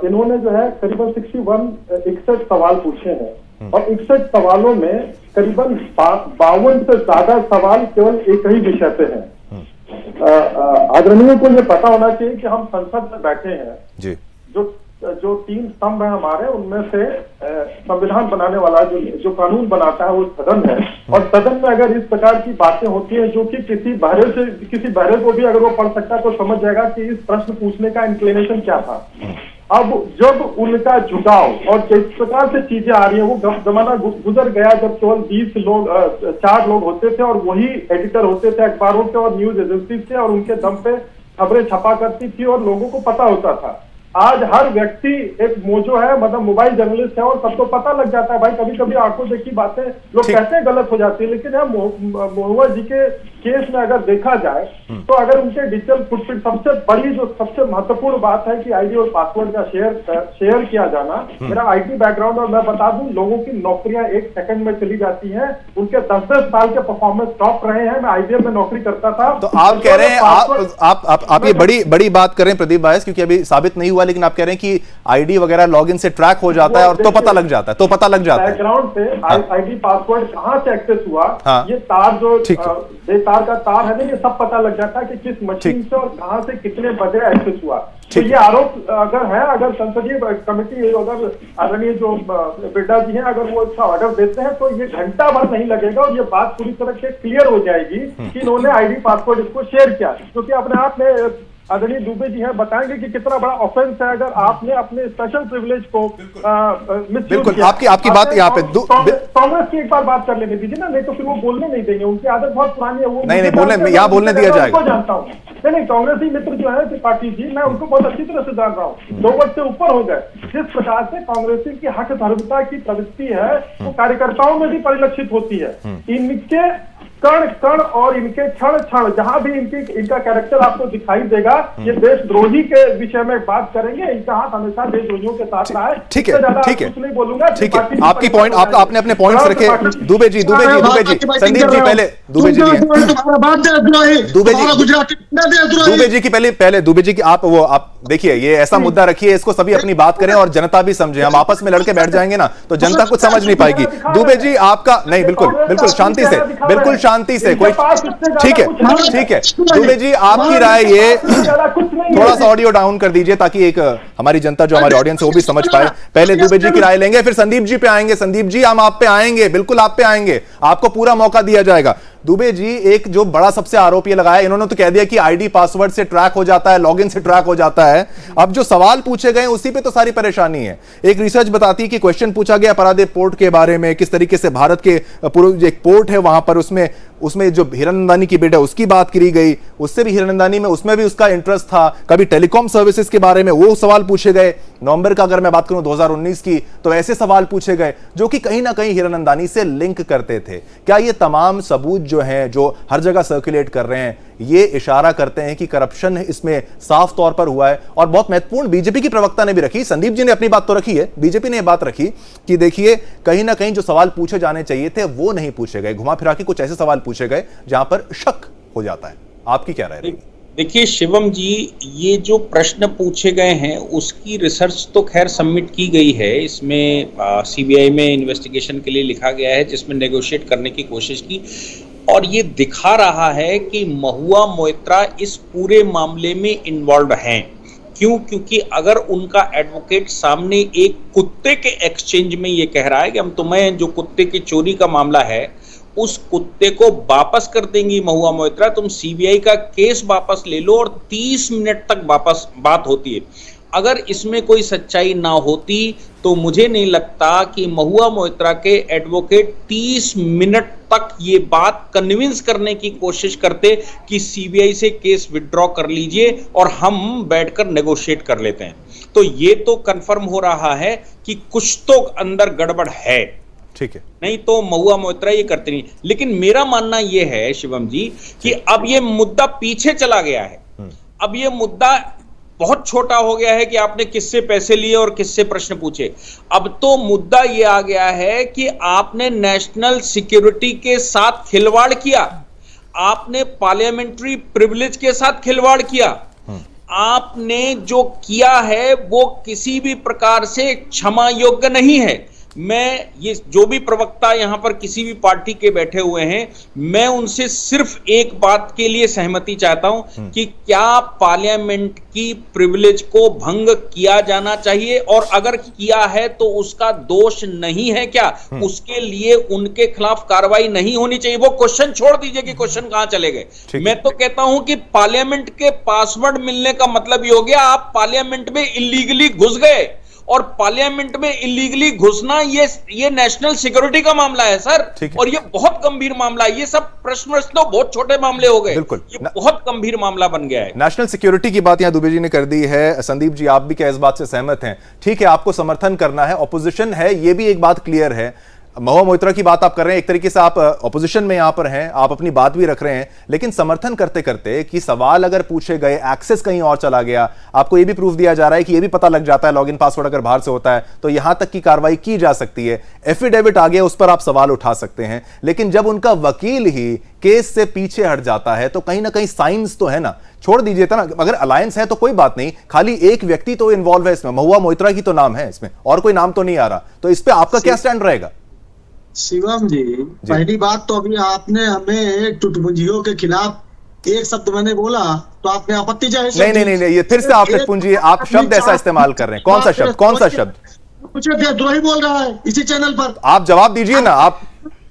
इन्होंने जो है करीबन 61 सवाल पूछे हैं, और 61 सवालों में करीबन 52 से ज्यादा सवाल केवल एक ही विषय पे हैं। आदरणीय को ये पता होना चाहिए कि हम संसद में बैठे हैं जी। जो 3 स्तंभ है हमारे, उनमें से संविधान बनाने वाला जो कानून बनाता है वो सदन है, और सदन में अगर इस प्रकार की बातें होती हैं जो कि किसी बहरे को भी अगर वो पढ़ सकता है तो समझ जाएगा कि इस प्रश्न पूछने का इंक्लिनेशन क्या था। अब जब उनका झुकाव और जिस प्रकार से चीजें आ रही है, वो जमाना गुजर गया जब केवल 4 लोग होते थे और वही एडिटर होते थे अखबारों के और न्यूज एजेंसी से, और उनके दम पे खबरें छपा करती थी और लोगों को पता होता था। आज हर व्यक्ति एक मोजो है, मतलब मोबाइल जर्नलिस्ट है, और सबको पता लग जाता है। भाई कभी कभी आंखों देखी बातें लोग कहते हैं गलत हो जाती है, लेकिन यहाँ महुआ जी के केस में अगर देखा जाए तो अगर उनके डिजिटल फुटप्रिंट, सबसे महत्वपूर्ण बात है कि आईडी और पासवर्ड का शेयर किया जाना। मेरा आईटी बैकग्राउंड, और मैं बता दूं लोगों की नौकरियां 1 सेकंड में चली जाती हैं। उनके 10-10 साल के परफॉर्मेंस टॉप रहे हैं। मैं आईबीएम में नौकरी करता था। तो आप कह रहे हैं आप ये बड़ी बात कर रहे हैं प्रदीप भाई, क्योंकि अभी साबित नहीं हुआ, लेकिन आप कह रहे हैं कि आईडी वगैरह लॉगिन से ट्रैक हो जाता है और तो पता लग जाता है। बैकग्राउंड से आईडी पासवर्ड कहां से एक्सेस हुआ, ये तार जो बेतार का तार है ना, ये सब पता लग जाता है कि किस मशीन से और कहां से कितने बजे एक्सेस हुआ। तो ये आरोप अगर संसदीय कमेटी, अगर आदरणीय जो बिरला जी हैं, अगर वो इसका ऑर्डर देते हैं तो ये घंटा भर नहीं लगेगा और ये बात पूरी तरह से क्लियर हो जाएगी कि इन्होंने आईडी पासवर्ड इसको शेयर किया। क्योंकि अपने आप में आदरणीय दुबे जी हैं, बताएंगे कि कितना बड़ा ऑफेंस है अगर आपने अपने स्पेशल प्रिविलेज को बिल्कुल आपकी बात यहाँ पे कांग्रेस की एक बार बात कर लेने दीजिए ना, नहीं तो फिर वो बोलने नहीं देंगे। उनकी आदत बहुत पुरानी है। वो नहीं बोलने, यहाँ बोलने दिया जाएगा। जानता हूँ नहीं, कांग्रेसी मित्र जो है त्रिपाठी जी, मैं उनको बहुत अच्छी तरह से जान रहा हूँ। 2 वर्ष से ऊपर हो गए। जिस प्रकार से कांग्रेसी की हक धर्मता की प्रवृत्ति है वो कार्यकर्ताओं में भी परिलक्षित होती है। इनके कण और इनके क्षण जहां भी इनका कैरेक्टर आपको दिखाई देगा, ये देशद्रोही के विषय में बात करेंगे। इनका हाथ हमेशा देशद्रोहियों के साथ रहा है। ठीक है कुछ नहीं बोलूंगा। ठीक है, आपकी पॉइंट आपने अपने पॉइंट्स रखे। दुबे जी, संदीप जी, पहले दुबे जी की पहले दुबे जी की आप देखिए, ये ऐसा मुद्दा रखिए, इसको सभी अपनी बात करें और जनता भी समझे। हम आपस में लड़के बैठ जाएंगे ना तो जनता कुछ समझ नहीं पाएगी। दुबे जी आपका नहीं, बिल्कुल शांति से, बिल्कुल शांति से, कोई ठीक है। दुबे जी आपकी राय, ये थोड़ा सा ऑडियो डाउन कर दीजिए ताकि एक हमारी जनता जो हमारी ऑडियंस है वो भी समझ पाए। पहले दुबे जी की राय लेंगे, फिर संदीप जी पे आएंगे। संदीप जी हम आप पे आएंगे, बिल्कुल आप पे आएंगे, आपको पूरा मौका दिया जाएगा। दुबे जी, एक जो बड़ा सबसे आरोप ये लगाया, इन्होंने तो कह दिया कि आईडी पासवर्ड से ट्रैक हो जाता है, लॉगिन से ट्रैक हो जाता है। अब जो सवाल पूछे गए उसी पे तो सारी परेशानी है। एक रिसर्च बताती है कि क्वेश्चन पूछा गया परादीप पोर्ट के बारे में, किस तरीके से भारत के पूर्व एक पोर्ट है वहां पर, उसमें जो हिरनंदानी की बिड है उसकी बात करी गई। उससे भी हिरनंदानी में उसमें भी उसका इंटरेस्ट था। कभी टेलीकॉम सर्विसेज के बारे में वो सवाल पूछे गए। नवंबर का अगर मैं बात करूं 2019 की, तो ऐसे सवाल पूछे गए जो कि कहीं ना कहीं हिरनंदानी से लिंक करते थे। क्या ये तमाम सबूत जो हैं, जो हर जगह सर्कुलेट कर रहे हैं, ये इशारा करते हैं कि करप्शन इसमें साफ तौर पर हुआ है? और बहुत महत्वपूर्ण बीजेपी की प्रवक्ता ने भी रखी, संदीप जी ने अपनी बात तो रखी है, बीजेपी ने यह बात रखी कि देखिए कहीं ना कहीं जो सवाल पूछे जाने चाहिए थे वो नहीं पूछे गए। घुमा फिरा के कुछ ऐसे सवाल पूछे गए जहां पर शक हो जाता है। आपकी क्या राय रहेगी? देखिए शिवम जी, ये जो प्रश्न पूछे गए हैं उसकी रिसर्च तो खैर सबमिट की गई है। इसमें सीबीआई में इन्वेस्टिगेशन के लिए लिखा गया है, जिसमें नेगोशिएट करने की कोशिश की, और ये दिखा रहा है कि महुआ मोइत्रा इस पूरे मामले में इन्वॉल्व हैं। क्यों? क्योंकि अगर उनका एडवोकेट सामने एक कुत्ते के एक्सचेंज में ये कह रहा है कि हम तुम्हें जो कुत्ते की चोरी का मामला है उस कुत्ते को वापस कर देंगी महुआ मोइत्रा, तुम सीबीआई का केस वापस ले लो, और 30 मिनट तक वापस बात होती है। अगर इसमें कोई सच्चाई ना होती तो मुझे नहीं लगता कि महुआ मोइत्रा के एडवोकेट 30 मिनट तक ये बात कन्विंस करने की कोशिश करते कि सीबीआई से केस विड्रॉ कर लीजिए और हम बैठकर नेगोशिएट कर लेते हैं। तो ये तो कंफर्म हो रहा है कि कुछ तो अंदर गड़बड़ है। ठीक है, नहीं तो महुआ मोइत्रा ये करते नहीं। लेकिन मेरा मानना यह है शिवम जी कि अब ये मुद्दा पीछे चला गया है। अब ये मुद्दा बहुत छोटा हो गया है कि आपने किससे पैसे लिए और किससे प्रश्न पूछे। अब तो मुद्दा यह आ गया है कि आपने नेशनल सिक्योरिटी के साथ खिलवाड़ किया, आपने पार्लियामेंट्री प्रिविलेज के साथ खिलवाड़ किया, आपने जो किया है वो किसी भी प्रकार से क्षमा योग्य नहीं है। मैं ये जो भी प्रवक्ता यहां पर किसी भी पार्टी के बैठे हुए हैं, मैं उनसे सिर्फ एक बात के लिए सहमति चाहता हूं कि क्या पार्लियामेंट की प्रिविलेज को भंग किया जाना चाहिए, और अगर किया है तो उसका दोष नहीं है क्या, उसके लिए उनके खिलाफ कार्रवाई नहीं होनी चाहिए। वो क्वेश्चन छोड़ दीजिए कि क्वेश्चन कहां चले गए। मैं तो कहता हूं कि पार्लियामेंट के पासवर्ड मिलने का मतलब ये हो गया आप पार्लियामेंट में इलीगली घुस गए, और पार्लियामेंट में इलीगली घुसना ये नेशनल सिक्योरिटी का मामला है सर, और ये बहुत गंभीर मामला है। ये सब प्रश्न तो बहुत छोटे मामले हो गए, ये बहुत गंभीर मामला बन गया है। नेशनल सिक्योरिटी की बात यहां दुबे जी ने कर दी है। संदीप जी, आप भी क्या इस बात से सहमत हैं? ठीक है, आपको समर्थन करना है, ऑपोजिशन है, ये भी एक बात क्लियर है। महुआ मोइत्रा की बात आप कर रहे हैं, एक तरीके से आप ऑपोजिशन में यहां पर हैं, आप अपनी बात भी रख रहे हैं, लेकिन समर्थन करते करते कि सवाल अगर पूछे गए, एक्सेस कहीं और चला गया, आपको यह भी प्रूफ दिया जा रहा है कि यह भी पता लग जाता है लॉगिन पासवर्ड अगर बाहर से होता है तो यहां तक की कार्रवाई की जा सकती है। एफिडेविट आ गया, उस पर आप सवाल उठा सकते हैं, लेकिन जब उनका वकील ही केस से पीछे हट जाता है तो कहीं ना कहीं साइंस तो है ना। छोड़ दीजिए था ना, अगर अलायंस है तो कोई बात नहीं, खाली एक व्यक्ति तो इन्वॉल्व है इसमें, महुआ मोइत्रा की तो नाम है इसमें, और कोई नाम तो नहीं आ रहा, तो इस पर आपका क्या स्टैंड रहेगा? शिवम जी, पहली बात तो अभी आपने हमें टुटपुंजियों के खिलाफ एक शब्द मैंने बोला तो आपने आपत्ति जाहिर नहीं नहीं नहीं, ये फिर से आप टुटपुंजी, आप शब्द ऐसा इस्तेमाल कर रहे हैं। कौन सा शब्द? कौन सा शब्द? कुछ देशद्रोही बोल रहा है इसी चैनल पर। आप जवाब दीजिए ना, आप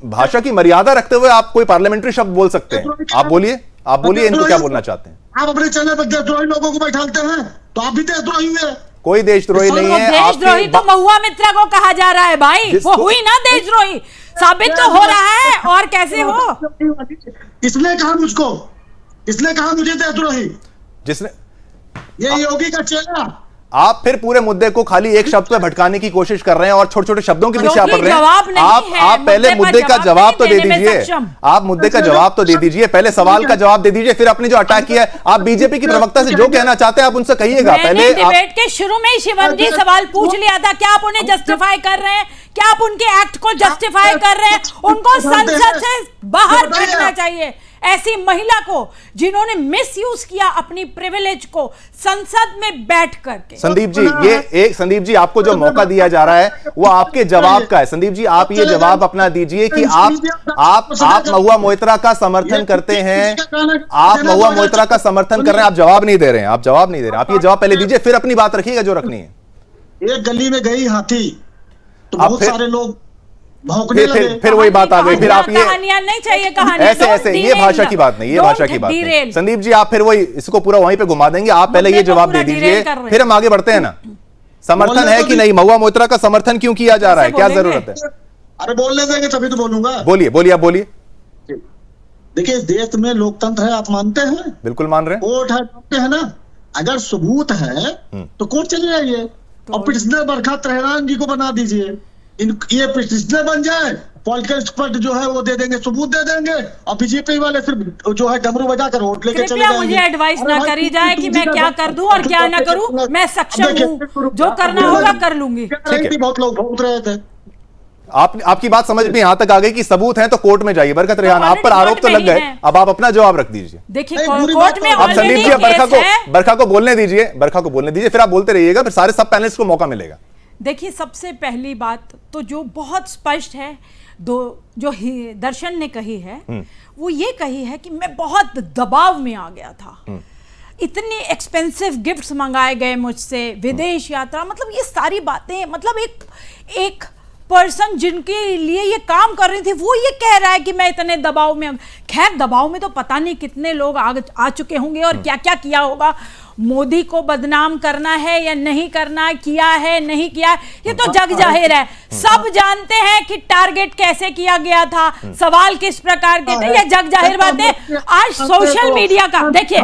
भाषा की मर्यादा रखते हुए आप कोई पार्लियामेंट्री शब्द बोल सकते हैं। आप बोलिए, आप बोलिए, इनको क्या बोलना चाहते हैं? आप अपने चैनल पर देशद्रोही लोगों को बैठाते हैं तो आप भी देशद्रोही हुए। कोई देशद्रोही नहीं है। देशद्रोही तो महुआ मित्रा को कहा जा रहा है भाई, वो हुई ना देशद्रोही, साबित तो हो रहा है, और कैसे हो? इसने कहा मुझको, इसने कहा मुझे देशद्रोही, जिसने, ये योगी का चेहरा। आप फिर पूरे मुद्दे को खाली एक शब्द पे भटकाने की कोशिश कर रहे हैं और छोटे छोटे शब्दों के पीछे आप पड़ रहे हैं। आप पहले मुद्दे का जवाब तो दे दीजिए, आप मुद्दे का जवाब तो दे दीजिए, पहले सवाल का जवाब दे दीजिए, फिर आपने जो अटैक किया है, आप बीजेपी की प्रवक्ता से जो कहना चाहते हैं आप उनसे कहिएगा। पहले डिबेट के शुरू में ही शिवम जी सवाल पूछ लिया था, क्या आप उन्हें जस्टिफाई कर रहे हैं, क्या आप उनके एक्ट को जस्टिफाई कर रहे हैं? उनको संसद से बाहर फेंकना चाहिए, ऐसी महिला को जिन्होंने मिसयूज किया अपनी प्रिविलेज को संसद में बैठ करके। संदीप जी, ये एक, संदीप जी आपको जो मौका दिया जा रहा है वो आपके जवाब का है। संदीप जी, आप ये जवाब अपना दीजिए कि आप महुआ मोइत्रा का समर्थन करते हैं, आप महुआ मोइत्रा का समर्थन कर रहे हैं, आप जवाब नहीं दे रहे हैं, आप जवाब नहीं दे रहे हैं, आप ये जवाब पहले दीजिए, फिर अपनी बात रखिएगा जो रखनी है। एक गली में गई हाथी तो बहुत सारे लोग भौंकने लगे। फिर वही बात आ गई, फिर आप ये कहानियां नहीं चाहिए, कहानी ऐसे ऐसे, ये भाषा की बात नहीं, ये भाषा की बात नहीं। संदीप जी, आप फिर वही इसको पूरा वहीं पे घुमा देंगे, आप पहले ये जवाब दे दीजिए, फिर हम आगे बढ़ते हैं ना। समर्थन है कि नहीं? महुआ मोइत्रा का समर्थन क्यों किया जा रहा है, क्या जरूरत है? अरे बोलने देंगे तभी तो बोलूंगा। बोलिए बोलिए, आप बोलिए। देखिए, इस देश में लोकतंत्र है, आप मानते हैं? बिल्कुल मान रहे हैं। कोर्ट है, मानते हैं ना? अगर सबूत है तो कोर्ट चले जाइए और पिटिशनर बरखा त्रेहरान जी को बना दीजिए, ये पिटिशनर बन जाए, पॉलिटिकल एक्सपर्ट जो है वो दे देंगे, सबूत दे देंगे, और बीजेपी वाले सिर्फ जो है डमरू बजा कर वोट लेके चले जाएंगे। मुझे एडवाइस ना करी जाए कि मैं क्या कर दूं और क्या ना करूं, मैं सक्षम हूं, जो करना होगा कर लूंगी। बहुत लोग भूख रहे थे। आपकी बात समझ में यहां तक आ गई कि सबूत है तो कोर्ट में जाइए। बरकत रेहान, आप पर आरोप तो लग गए, अब आप अपना जवाब रख दीजिए। देखिए, कोर्ट में आप संदीप जी बरखा को बोलने दीजिए, बरखा को बोलने दीजिए, फिर आप बोलते रहिएगा, फिर सारे सब पैनलिस्ट को मौका मिलेगा। देखिए, सबसे पहली बात तो जो बहुत स्पष्ट है, जो दर्शन ने कही है, वो ये कही है कि मैं बहुत दबाव में आ गया था, इतने एक्सपेंसिव गिफ्ट्स मंगाए गए मुझसे, विदेश यात्रा, मतलब ये सारी बातें, मतलब एक पर्सन जिनके लिए ये काम कर रही थी वो ये कह रहा है कि मैं इतने दबाव में। खैर, दबाव में तो पता नहीं कितने लोग आ चुके होंगे और क्या क्या किया होगा। मोदी को बदनाम करना है या नहीं करना, किया है नहीं किया, ये तो जग जाहिर है, सब जानते हैं कि टारगेट कैसे किया गया था, सवाल किस प्रकार के थे, ये जग जाहिर बात है। आज सोशल मीडिया का देखिए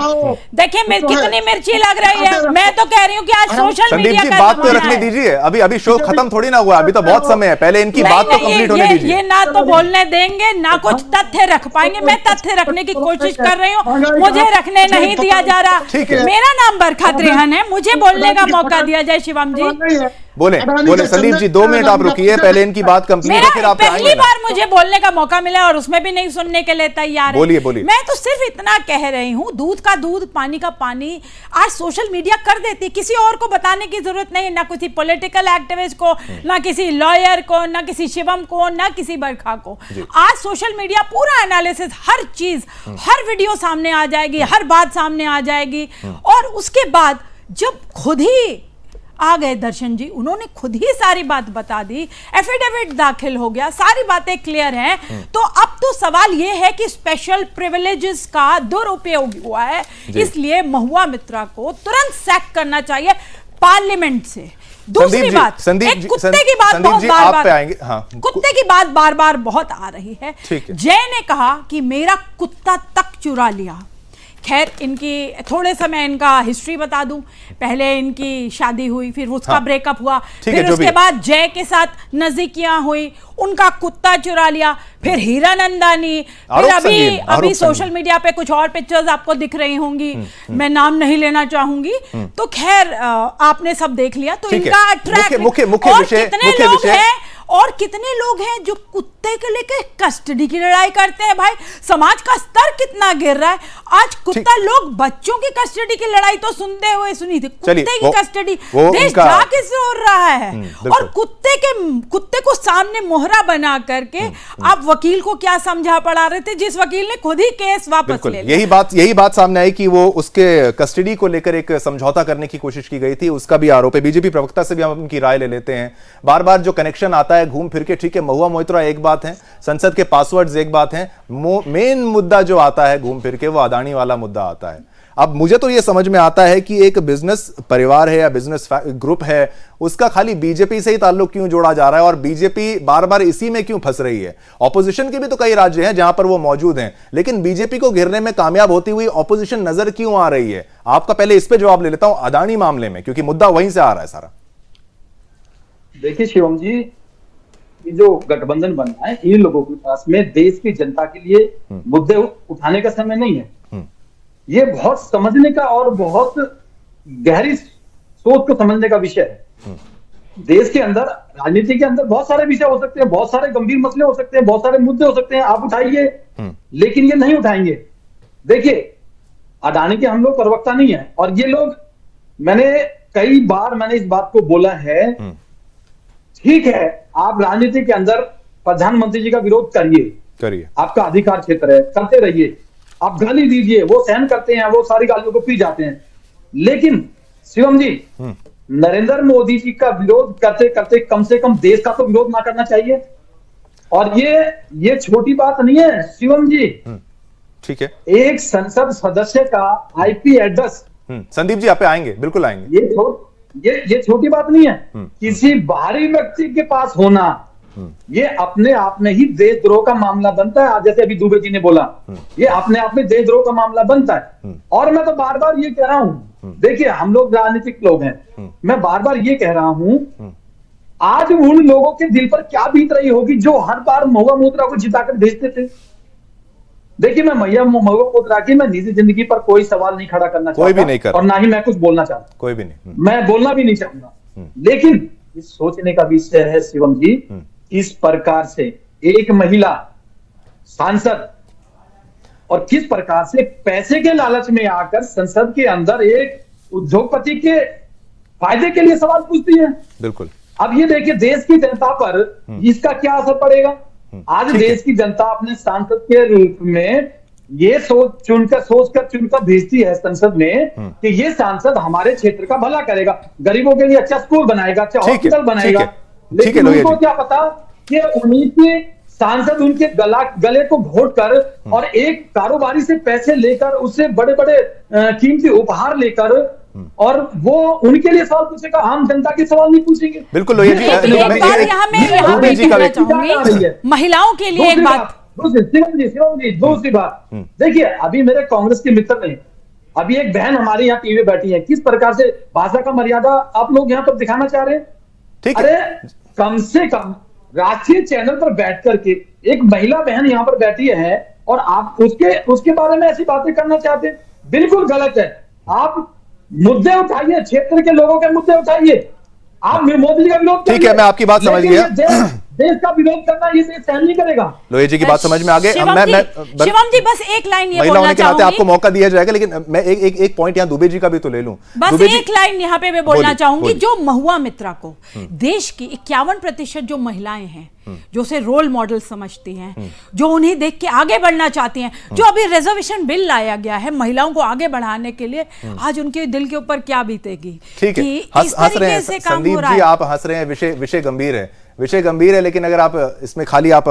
कितनी मिर्ची लग रही है। मैं तो कह रही हूँ कि आज सोशल मीडिया का बात तो रखने दीजिए, अभी शो खत्म थोड़ी ना हुआ, अभी तो बहुत समय है, पहले इनकी बात तो कंप्लीट होने दीजिए। ये ना तो बोलने देंगे ना कुछ तथ्य रख पाएंगे। मैं तथ्य रखने की कोशिश कर रही हूँ, मुझे रखने नहीं दिया जा रहा। मेरा नाम बरखा त्रेहन है, मुझे बोलने का मौका दिया जाए। शिवम जी बोले संदीप जी 2 मिनट आप रुकिए, पहले इनकी बात कंप्लीट हो, फिर आप पहली बार मुझे बोलने का मौका मिला और उसमें भी नहीं सुनने के लिए तैयार है। बोलिए। मैं तो सिर्फ इतना कह रही हूँ, दूध का दूध पानी का पानी आज सोशल मीडिया कर देती, किसी और को बताने की जरूरत नहीं, ना किसी पॉलिटिकल एक्टिविस्ट को, ना किसी लॉयर को, ना किसी शिवम को, ना किसी बरखा को। आज सोशल मीडिया पूरा एनालिसिस, हर चीज, हर वीडियो सामने आ जाएगी, हर बात सामने आ जाएगी। और उसके बाद जब खुद ही आ गए दर्शन जी, उन्होंने खुद ही सारी बात बता दी, एफिडेविट दाखिल हो गया, सारी बातें क्लियर हैं। तो अब तो सवाल यह है कि स्पेशल प्रिविलेजेस का दुरुपयोग हुआ है, इसलिए महुआ मित्रा को तुरंत सैक करना चाहिए पार्लियामेंट से। दूसरी बात, एक कुत्ते की बात बहुत कुत्ते की बात बार बार बहुत आ रही है। जय ने कहा कि मेरा कुत्ता तक चुरा लिया। खैर, इनकी थोड़े समय इनका हिस्ट्री बता दूं। पहले इनकी शादी हुई, फिर उसका ब्रेकअप हुआ, फिर उसके बाद जय के साथ नजदीकियां हुई, उनका कुत्ता चुरा लिया, फिर हीरानंदानी, फिर अभी सोशल मीडिया पे कुछ और पिक्चर्स आपको दिख रही होंगी, मैं नाम नहीं लेना चाहूंगी। तो खैर, आपने सब देख लिया। तो इनका ट्रैक और कितने लोग हैं और कितने लोग हैं जो कुत्ते के लेकर कस्टडी की लड़ाई करते हैं। भाई, समाज का स्तर कितना गिर रहा है। आज कुत्ता, लोग बच्चों की कस्टडी की लड़ाई तो सुनते हुए सुनी थी, कुत्ते की कस्टडी, देश जा किस ओर रहा है। और कुत्ते को सामने मोहरा बना करके आप वकील को क्या समझा पड़ा रहे थे, जिस वकील ने खुद ही केस वापस ले लिया। यही बात सामने आई कि वो उसके कस्टडी को लेकर एक समझौता करने की कोशिश की गई थी, उसका भी आरोप है। बीजेपी प्रवक्ता से भी हम उनकी राय ले लेते हैं। बार बार जो कनेक्शन आता है घूम फिर के, ठीक है, महुआ मोइत्रा एक बात है, संसद के पासवर्ड्स एक बात है, मेन मुद्दा जो आता है घूम फिर के वो अदानी वाला मुद्दा आता है। अब मुझे तो ये समझ में आता है कि एक बिजनेस परिवार है या बिजनेस ग्रुप है, उसका खाली बीजेपी से ही ताल्लुक क्यों जोड़ा जा रहा है और बीजेपी बार बार इसी में क्यों फंस रही है। ऑपोजिशन के भी तो कई राज्य हैं जहां पर वो मौजूद हैं, लेकिन बीजेपी को घेरने में कामयाब होती हुई ऑपोजिशन नजर क्यों आ रही है। आपका पहले इस पे जवाब ले लेता हूं, अदानी मामले में, क्योंकि मुद्दा वहीं से आ रहा है सारा। देखिए शिवम जी, ये जो गठबंधन बन रहा है, इन लोगों के पास में देश की जनता के लिए मुद्दे उठाने का समय नहीं है। ये बहुत समझने का और बहुत गहरी सोच को समझने का विषय है। देश के अंदर, राजनीति के अंदर बहुत सारे विषय हो सकते हैं, बहुत सारे गंभीर मसले हो सकते हैं, बहुत सारे मुद्दे हो सकते हैं, आप उठाइए, लेकिन ये नहीं उठाएंगे। देखिए, अडानी के हम लोग प्रवक्ता नहीं है, और ये लोग, कई बार इस बात को बोला है, ठीक है, आप राजनीति के अंदर प्रधानमंत्री जी का विरोध करिए, आपका अधिकार क्षेत्र है, करते रहिए, आप गाली दीजिए, वो सहन करते हैं, वो सारी गालियों को पी जाते हैं। लेकिन शिवम जी, नरेंद्र मोदी जी का विरोध करते करते कम से कम देश का तो विरोध ना करना चाहिए। और ये छोटी बात नहीं है शिवम जी, ठीक है, एक संसद सदस्य का आईपी एड्रेस, संदीप जी आप पे आएंगे, बिल्कुल आएंगे, ये छोटी बात नहीं है। किसी बाहरी व्यक्ति के पास होना, ये अपने आप में ही देशद्रोह का मामला बनता है। जैसे अभी दुबे जी ने बोला, ये अपने आप में देशद्रोह का मामला बनता है। और मैं तो बार बार ये कह रहा हूं, देखिए, हम लोग राजनीतिक लोग हैं, मैं बार बार ये कह रहा हूं, आज उन लोगों के दिल पर क्या बीत रही होगी जो हर बार महुआ मोइत्रा को जिताकर भेजते थे। देखिए, मैं महुआ मोइत्रा की मैं निजी जिंदगी पर कोई सवाल नहीं खड़ा करना चाहता, कोई भी नहीं कर, और ना ही मैं कुछ बोलना चाहता, कोई भी नहीं, मैं बोलना भी नहीं चाहूंगा। लेकिन इस सोचने का विषय है शिवम जी, किस प्रकार से एक महिला सांसद और किस प्रकार से पैसे के लालच में आकर संसद के अंदर एक उद्योगपति के फायदे के लिए सवाल पूछती है। बिल्कुल। अब ये देखिए, देश की जनता पर इसका क्या असर पड़ेगा। आज देश की जनता अपने सांसद के रूप में ये सोचकर चुनकर भेजती है संसद में कि ये सांसद हमारे क्षेत्र का भला करेगा, गरीबों के लिए अच्छा स्कूल बनाएगा, अच्छा हॉस्पिटल बनाएगा। लेकिन उनको क्या पता कि उन्हीं के सांसद उनके गले को घोट कर और एक कारोबारी से पैसे लेकर, उससे बड़े बड़े कीमती उपहार लेकर, और वो उनके लिए सवाल पूछेगा, आम जनता के सवाल नहीं पूछेंगे। बिल्कुल। महिलाओं के लिए एक बात, दूसरी बात, देखिए, अभी मेरे कांग्रेस के मित्र ने, अभी एक बहन हमारे यहाँ टीवी बैठी है, किस प्रकार से भाषा का मर्यादा आप लोग यहाँ पर दिखाना चाह रहे हैं। अरे कम से कम राष्ट्रीय चैनल पर बैठ करके एक महिला बहन यहाँ पर बैठी है और आप उसके बारे में ऐसी बातें करना चाहते हैं, बिल्कुल गलत है। आप मुद्दे उठाइए, क्षेत्र के लोगों के मुद्दे उठाइए। आप मोदी जी का विरोध ठीक है, मैं आपकी बात समझ गया। देश का विरोध करना ये सहन नहीं करेगा। लोहिया जी की बात समझ में आ गई। शिवम जी बस एक लाइन ये महिला बोलना होने के नाते चाहूंगी, आपको मौका दिया जाएगा, लेकिन मैं एक पॉइंट यहाँ दुबे जी का भी तो ले लूं। बस एक लाइन यहाँ पे मैं बोलना चाहूंगी, जो महुआ मित्रा को देश की 51% जो महिलाएं हैं जो उसे रोल मॉडल समझती हैं, जो उन्हें देख के आगे बढ़ना चाहती हैं, जो अभी रिजर्वेशन बिल लाया गया है महिलाओं को आगे बढ़ाने के लिए, आज उनके दिल के ऊपर क्या बीतेगी। ठीक है, हंस रहे हैं संदीप जी, आप हंस रहे हैं, विषय गंभीर है, लेकिन अगर आप इसमें खाली आप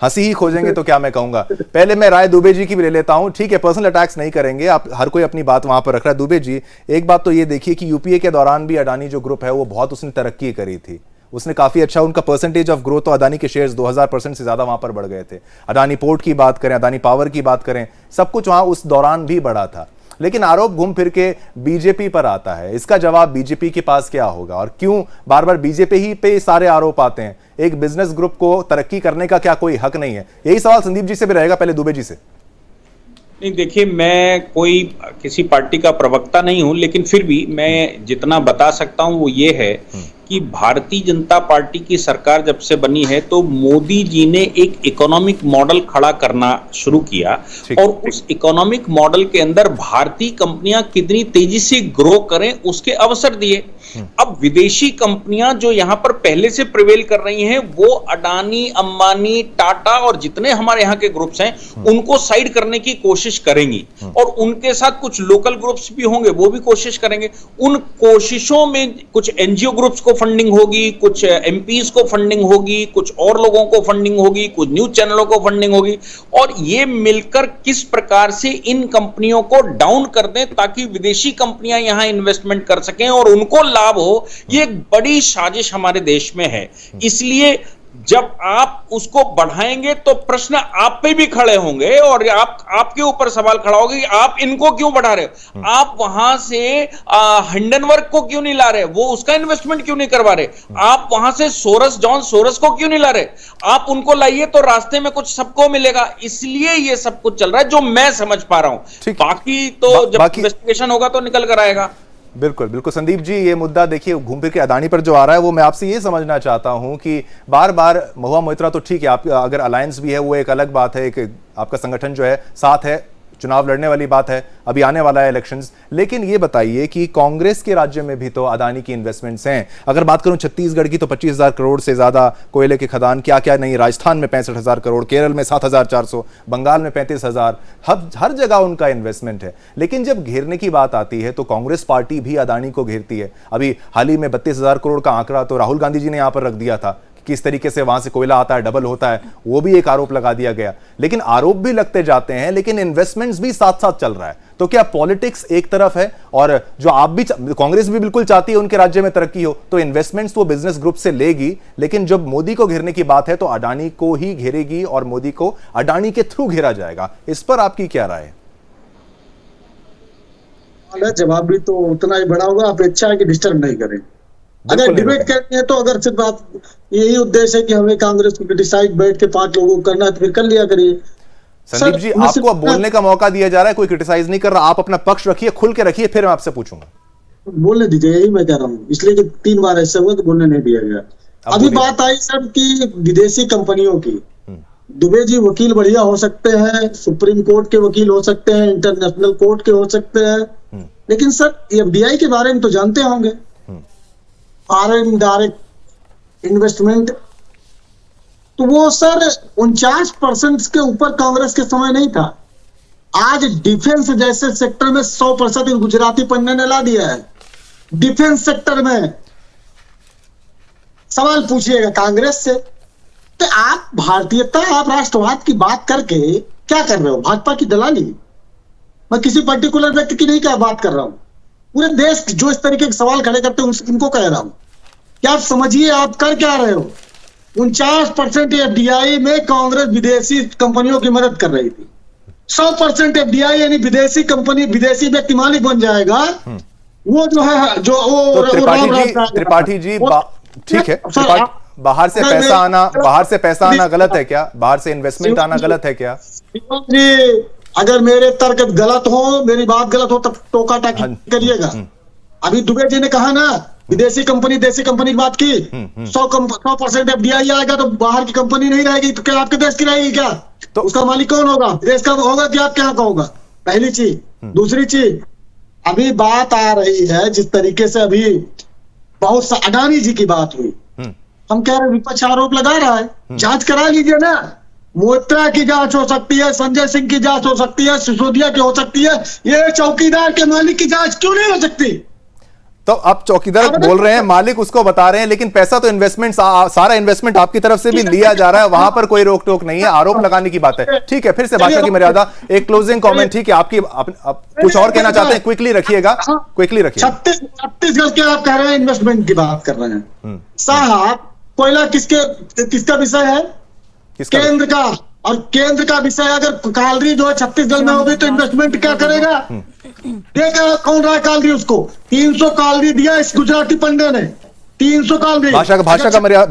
हंसी ही खोजेंगे तो क्या मैं कहूंगा। पहले मैं राय दुबे जी की भी ले लेता हूं। ठीक है, पर्सनल अटैक्स नहीं करेंगे, आप हर कोई अपनी बात वहां पर रख रहा है। दुबे जी, एक बात तो ये देखिए कि यूपीए के दौरान भी अडानी जो ग्रुप है वो बहुत उसने तरक्की करी थी, उसने काफी अच्छा, उनका परसेंटेज ऑफ ग्रोथ तो अडानी के शेयर्स 2000% से ज्यादा वहां पर बढ़ गए थे। अडानी पोर्ट की बात करें, अडानी पावर की बात करें, सब कुछ वहां उस दौरान भी बढ़ा था। लेकिन आरोप घूम फिर के बीजेपी पर आता है, इसका जवाब बीजेपी के पास क्या होगा और क्यों बार बार बीजेपी ही पे सारे आरोप आते हैं? एक बिजनेस ग्रुप को तरक्की करने का क्या कोई हक नहीं है? यही सवाल संदीप जी से भी रहेगा, पहले दुबे जी से। नहीं, देखिए, मैं कोई किसी पार्टी का प्रवक्ता नहीं हूं, लेकिन फिर भी मैं जितना बता सकता हूं वो ये है कि भारतीय जनता पार्टी की सरकार जब से बनी है तो मोदी जी ने एक इकोनॉमिक मॉडल खड़ा करना शुरू किया और उस इकोनॉमिक मॉडल के अंदर भारतीय कंपनियां कितनी तेजी से ग्रो करें उसके अवसर दिए। अब विदेशी कंपनियां जो यहां पर पहले से प्रिवेल कर रही हैं वो अडानी, अंबानी, टाटा और जितने हमारे यहां के ग्रुप्स हैं उनको साइड करने की कोशिश करेंगी और उनके साथ कुछ लोकल ग्रुप्स भी होंगे, वो भी कोशिश करेंगे। उन कोशिशों में कुछ एनजीओ ग्रुप्स को फंडिंग होगी, कुछ एमपीज को फंडिंग होगी, कुछ और लोगों को फंडिंग होगी, कुछ न्यूज चैनलों को फंडिंग होगी और ये मिलकर किस प्रकार से इन कंपनियों को डाउन कर दें ताकि विदेशी कंपनियां यहां इन्वेस्टमेंट कर सकें और उनको लाभ हो, ये एक बड़ी साजिश हमारे देश में है। इसलिए जब आप उसको बढ़ाएंगे तो प्रश्न आप पे भी खड़े होंगे और आपके ऊपर सवाल खड़ा होगा कि आप इनको क्यों बढ़ा रहे हो, आप वहां से हिंडनबर्ग को क्यों नहीं ला रहे, वो उसका इन्वेस्टमेंट क्यों नहीं करवा रहे, आप वहां से जॉन सोरस को क्यों नहीं ला रहे, आप उनको लाइए तो रास्ते में कुछ सबको मिलेगा। इसलिए ये सब कुछ चल रहा है जो मैं समझ पा रहा हूं, बाकी तो जब इन्वेस्टिगेशन होगा तो निकल कर आएगा। बिल्कुल बिल्कुल संदीप जी, ये मुद्दा देखिए घूम फिर के अडानी पर जो आ रहा है वो मैं आपसे ये समझना चाहता हूं कि बार बार महुआ मोइत्रा तो ठीक है, आप अगर अलायंस भी है वो एक अलग बात है, एक आपका संगठन जो है साथ है, चुनाव लड़ने वाली बात है, अभी आने वाला है इलेक्शंस, लेकिन ये बताइए कि कांग्रेस के राज्य में भी तो अडानी की इन्वेस्टमेंट्स हैं। अगर बात करूं छत्तीसगढ़ की तो 25,000 करोड़ से ज्यादा कोयले के खदान, क्या क्या नहीं, राजस्थान में 65,000 करोड़, केरल में 7,400, बंगाल में 35,000, हर जगह उनका इन्वेस्टमेंट है। लेकिन जब घेरने की बात आती है तो कांग्रेस पार्टी भी अडानी को घेरती है। अभी हाल ही में 32,000 करोड़ का आंकड़ा तो राहुल गांधी जी ने यहां पर रख दिया था, किस तरीके से वहां से कोयला आता है, डबल होता है, वो भी एक आरोप लगा दिया गया। लेकिन आरोप भी लगते जाते हैं, लेकिन इन्वेस्टमेंट्स भी साथ साथ चल रहा है। तो क्या पॉलिटिक्स एक तरफ है और जो आप भी, कांग्रेस भी बिल्कुल चाहती है उनके राज्य में तरक्की हो, तो इन्वेस्टमेंट्स वो बिजनेस ग्रुप से लेगी, लेकिन जब मोदी को घेरने की बात है तो अडानी को ही घेरेगी और मोदी को अडानी के थ्रू घेरा जाएगा। इस पर आपकी क्या राय है? जवाब भी तो उतना ही बड़ा होगा, अपेक्षा है कि डिस्टर्ब नहीं करें। अगर डिबेट करनी है तो अगर सिर्फ आप यही उद्देश्य है कि हमें कांग्रेस को क्रिटिसाइज बैठ के 5 लोगों को करना है तो फिर कर लिया करिए। संदीप जी, आपको अब बोलने का मौका दिया जा रहा है, कोई क्रिटिसाइज नहीं कर रहा, आप अपना पक्ष रखिए, खुल के रखिए, फिर मैं आपसे पूछूंगा। बोलने दीजिए, यही मैं कह रहा हूँ, इसलिए कि 3 बार ऐसा हुआ कि बोलने नहीं दिया गया। अभी बात आई सर की विदेशी कंपनियों की। दुबे जी वकील बढ़िया हो सकते हैं, सुप्रीम कोर्ट के वकील हो सकते हैं, इंटरनेशनल कोर्ट के हो सकते हैं, लेकिन सर एफडीआई के बारे में तो जानते होंगे, फॉरेन डायरेक्ट इन्वेस्टमेंट, तो वो सर 49% के ऊपर कांग्रेस के समय नहीं था। आज डिफेंस जैसे सेक्टर में 100% गुजराती पंडे ने ला दिया है। डिफेंस सेक्टर में सवाल पूछिएगा कांग्रेस से, तो आप भारतीयता, आप राष्ट्रवाद की बात करके क्या कर रहे हो? भाजपा की दलाली। मैं किसी पर्टिकुलर व्यक्ति की नहीं बात कर रहा हूं, पूरे देश जो इस तरीके के सवाल खड़े करते हैं उनको कह रहा हूं। क्या आप समझिए आप कर क्या रहे हो? 49% एफडीआई में कांग्रेस विदेशी कंपनियों की मदद कर रही थी। 100% एफडीआई यानी विदेशी कंपनी, विदेशी व्यक्ति मालिक बन जाएगा, वो जो है जो वो त्रिपाठी जी ठीक है, बाहर से पैसा आना गलत है क्या? बाहर से इन्वेस्टमेंट आना गलत है क्या? अगर मेरे तर्क गलत हो, मेरी बात गलत हो, तब टोका टाकी करिएगा। अभी दुबे जी ने कहा ना विदेशी कंपनी देशी कंपनी की बात की, 100% FDI आएगा तो बाहर की कंपनी नहीं रहेगी, तो क्या आपके देश की रहेगी क्या? तो उसका मालिक कौन होगा? देश का होगा कि आपके यहाँ का होगा? पहली चीज। दूसरी चीज, अभी बात आ रही है जिस तरीके से अभी बहुत सा अडानी जी की बात हुई, हम कह रहे हैं विपक्ष आरोप लगा रहा है, जांच करा लीजिए ना। मोइत्रा की जांच हो सकती है, संजय सिंह की जांच हो सकती है, सिसोदिया की हो सकती है, ये चौकीदार के मालिक की जांच क्यों नहीं हो सकती? तो आप चौकीदार बोल रहे हैं, मालिक उसको बता रहे हैं, लेकिन पैसा तो इन्वेस्टमेंट, सारा इन्वेस्टमेंट आपकी तरफ से भी लिया जा रहा है, वहां पर कोई रोक टोक नहीं है, आरोप लगाने की बात है। ठीक है, फिर से भाषा की मर्यादा, एक क्लोजिंग कमेंट। ठीक है, आपकी कुछ और कहना चाहते हैं? क्विकली रखिएगा, क्विकली रखिए। छत्तीसगढ़ के आप कह रहे हैं इन्वेस्टमेंट की बात कर रहे हैं साहब, कोयला किसका विषय है? केंद्र का। और केंद्र का विषय अगर कालरी जो है छत्तीसगढ़ में होगी तो इन्वेस्टमेंट क्या करेगा? देगा कौन रहा कालरी उसको? 300 कालरी दिया इस गुजराती पंडे ने, 300 कालरी।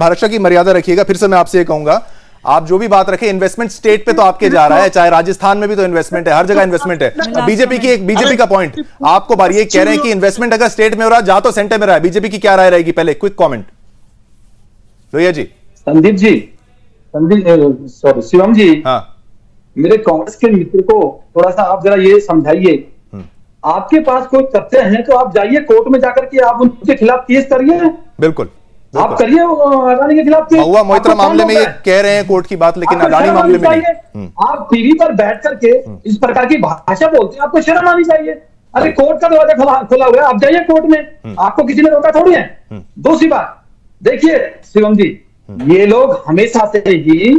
भाषा की मर्यादा रखिएगा। फिर से मैं आपसे ये कहूंगा, आप जो भी बात रखें, इन्वेस्टमेंट स्टेट पे तो आपके जा रहा है, चाहे राजस्थान में भी तो इन्वेस्टमेंट है, हर जगह इन्वेस्टमेंट है। बीजेपी का पॉइंट आपको बार ये कह रहे हैं कि इन्वेस्टमेंट अगर स्टेट में हो रहा जा तो सेंटर में रहा है, बीजेपी की क्या राय रहेगी? पहले quick comment Lohia ji. Sandeep ji, sorry Shivam जी, हाँ, मेरे कांग्रेस के मित्र को थोड़ा सा आप जरा ये समझाइए, आपके पास कोई तथ्य हैं तो आप जाइए कोर्ट में जाकर के आप उनके खिलाफ केस करिए। बिल्कुल, आप करिए अडानी के खिलाफ। महुआ मोइत्रा मामले में ये कह रहे हैं कोर्ट की बात, लेकिन अडानी मामले में नहीं। आप टीवी पर बैठ करके इस प्रकार की भाषा बोलते हैं, आपको शर्म आनी चाहिए। अरे कोर्ट का दरवाजा खुला हुआ है, आप जाइए कोर्ट में, आपको किसी ने रोका थोड़ी है। दूसरी बात देखिए शिवम जी, ये लोग हमेशा से ही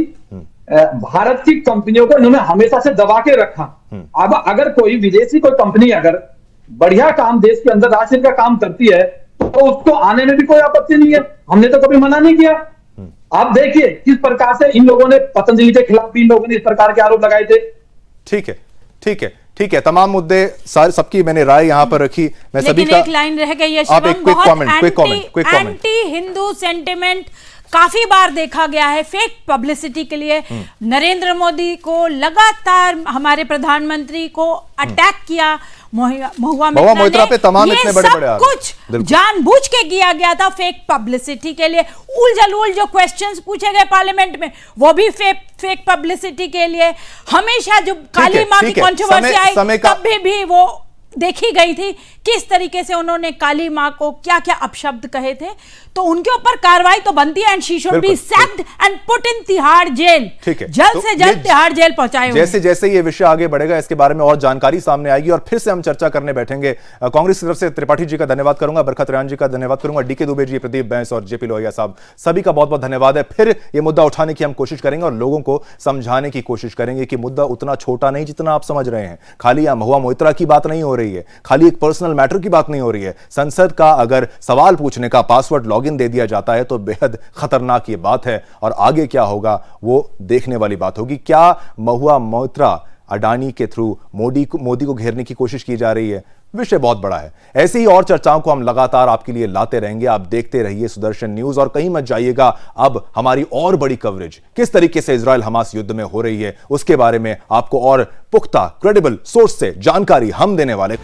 भारत की कंपनियों को इन्होंने हमेशा से दबा के रखा। अब अगर कोई विदेशी कोई कंपनी अगर बढ़िया काम देश के अंदर राष्ट्र का काम करती है तो उसको आने में भी कोई आपत्ति नहीं है, हमने तो कभी मना नहीं किया। आप देखिए किस प्रकार से इन लोगों ने पतंजलि के खिलाफ भी इन लोगों ने इस प्रकार के आरोप लगाए थे। ठीक है, ठीक है, ठीक है, तमाम मुद्दे सबकी मैंने राय यहां पर रखी। मैं सभी का एक लाइन रह गई है, आप एक quick comment. Anti Hindu sentiment काफी बार देखा गया है, फेक पब्लिसिटी के लिए नरेंद्र मोदी को लगातार हमारे प्रधानमंत्री को अटैक किया, महुआ मोइत्रा पे तमाम इतने बड़े कुछ जानबूझ के किया गया था फेक पब्लिसिटी के लिए। उलझल जो क्वेश्चंस पूछे गए पार्लियामेंट में वो भी फेक पब्लिसिटी के लिए। हमेशा जब काली मां की कंट्रोवर्सी आई तब भी वो देखी गई थी किस तरीके से उन्होंने काली मां को क्या क्या अपशब्द कहे थे, तो उनके ऊपर कार्रवाई तो बनती है and she should be sacked and put in Tihar jail. ठीक है, जल्द से जल्द तिहाड़ जेल पहुंचाए। जैसे जैसे ये विषय आगे बढ़ेगा इसके बारे में और जानकारी सामने आएगी और फिर से हम चर्चा करने बैठेंगे। कांग्रेस की तरफ से त्रिपाठी जी का धन्यवाद करूंगा, बरखत रेहान जी का धन्यवाद करूंगा, डीके दुबे जी, प्रदीप बैंस और जेपी लोहिया साहब, सभी का बहुत बहुत धन्यवाद है। फिर ये मुद्दा उठाने की हम कोशिश करेंगे और लोगों को समझाने की कोशिश करेंगे कि मुद्दा उतना छोटा नहीं जितना आप समझ रहे हैं। खाली यहां महुआ मोइत्रा की बात नहीं हो रही है, खाली एक पर्सनल मैटर की बात नहीं हो रही है। संसद का अगर सवाल पूछने का पासवर्ड लॉगिन दे दिया जाता है तो बेहद खतरनाक ये बात है और आगे क्या होगा वो देखने वाली बात होगी। क्या महुआ मोइत्रा अडानी के थ्रू मोदी को घेरने की कोशिश की जा रही है? विषय बहुत बड़ा है। ऐसी ही और चर्चाओं को हम लगातार आपके लिए लाते रहेंगे। आप देखते रहिए सुदर्शन न्यूज और कहीं मत जाइएगा। अब हमारी और बड़ी कवरेज किस तरीके से इजराइल हमास युद्ध में हो रही है उसके बारे में आपको और पुख्ता क्रेडिबल सोर्स से जानकारी हम देने वाले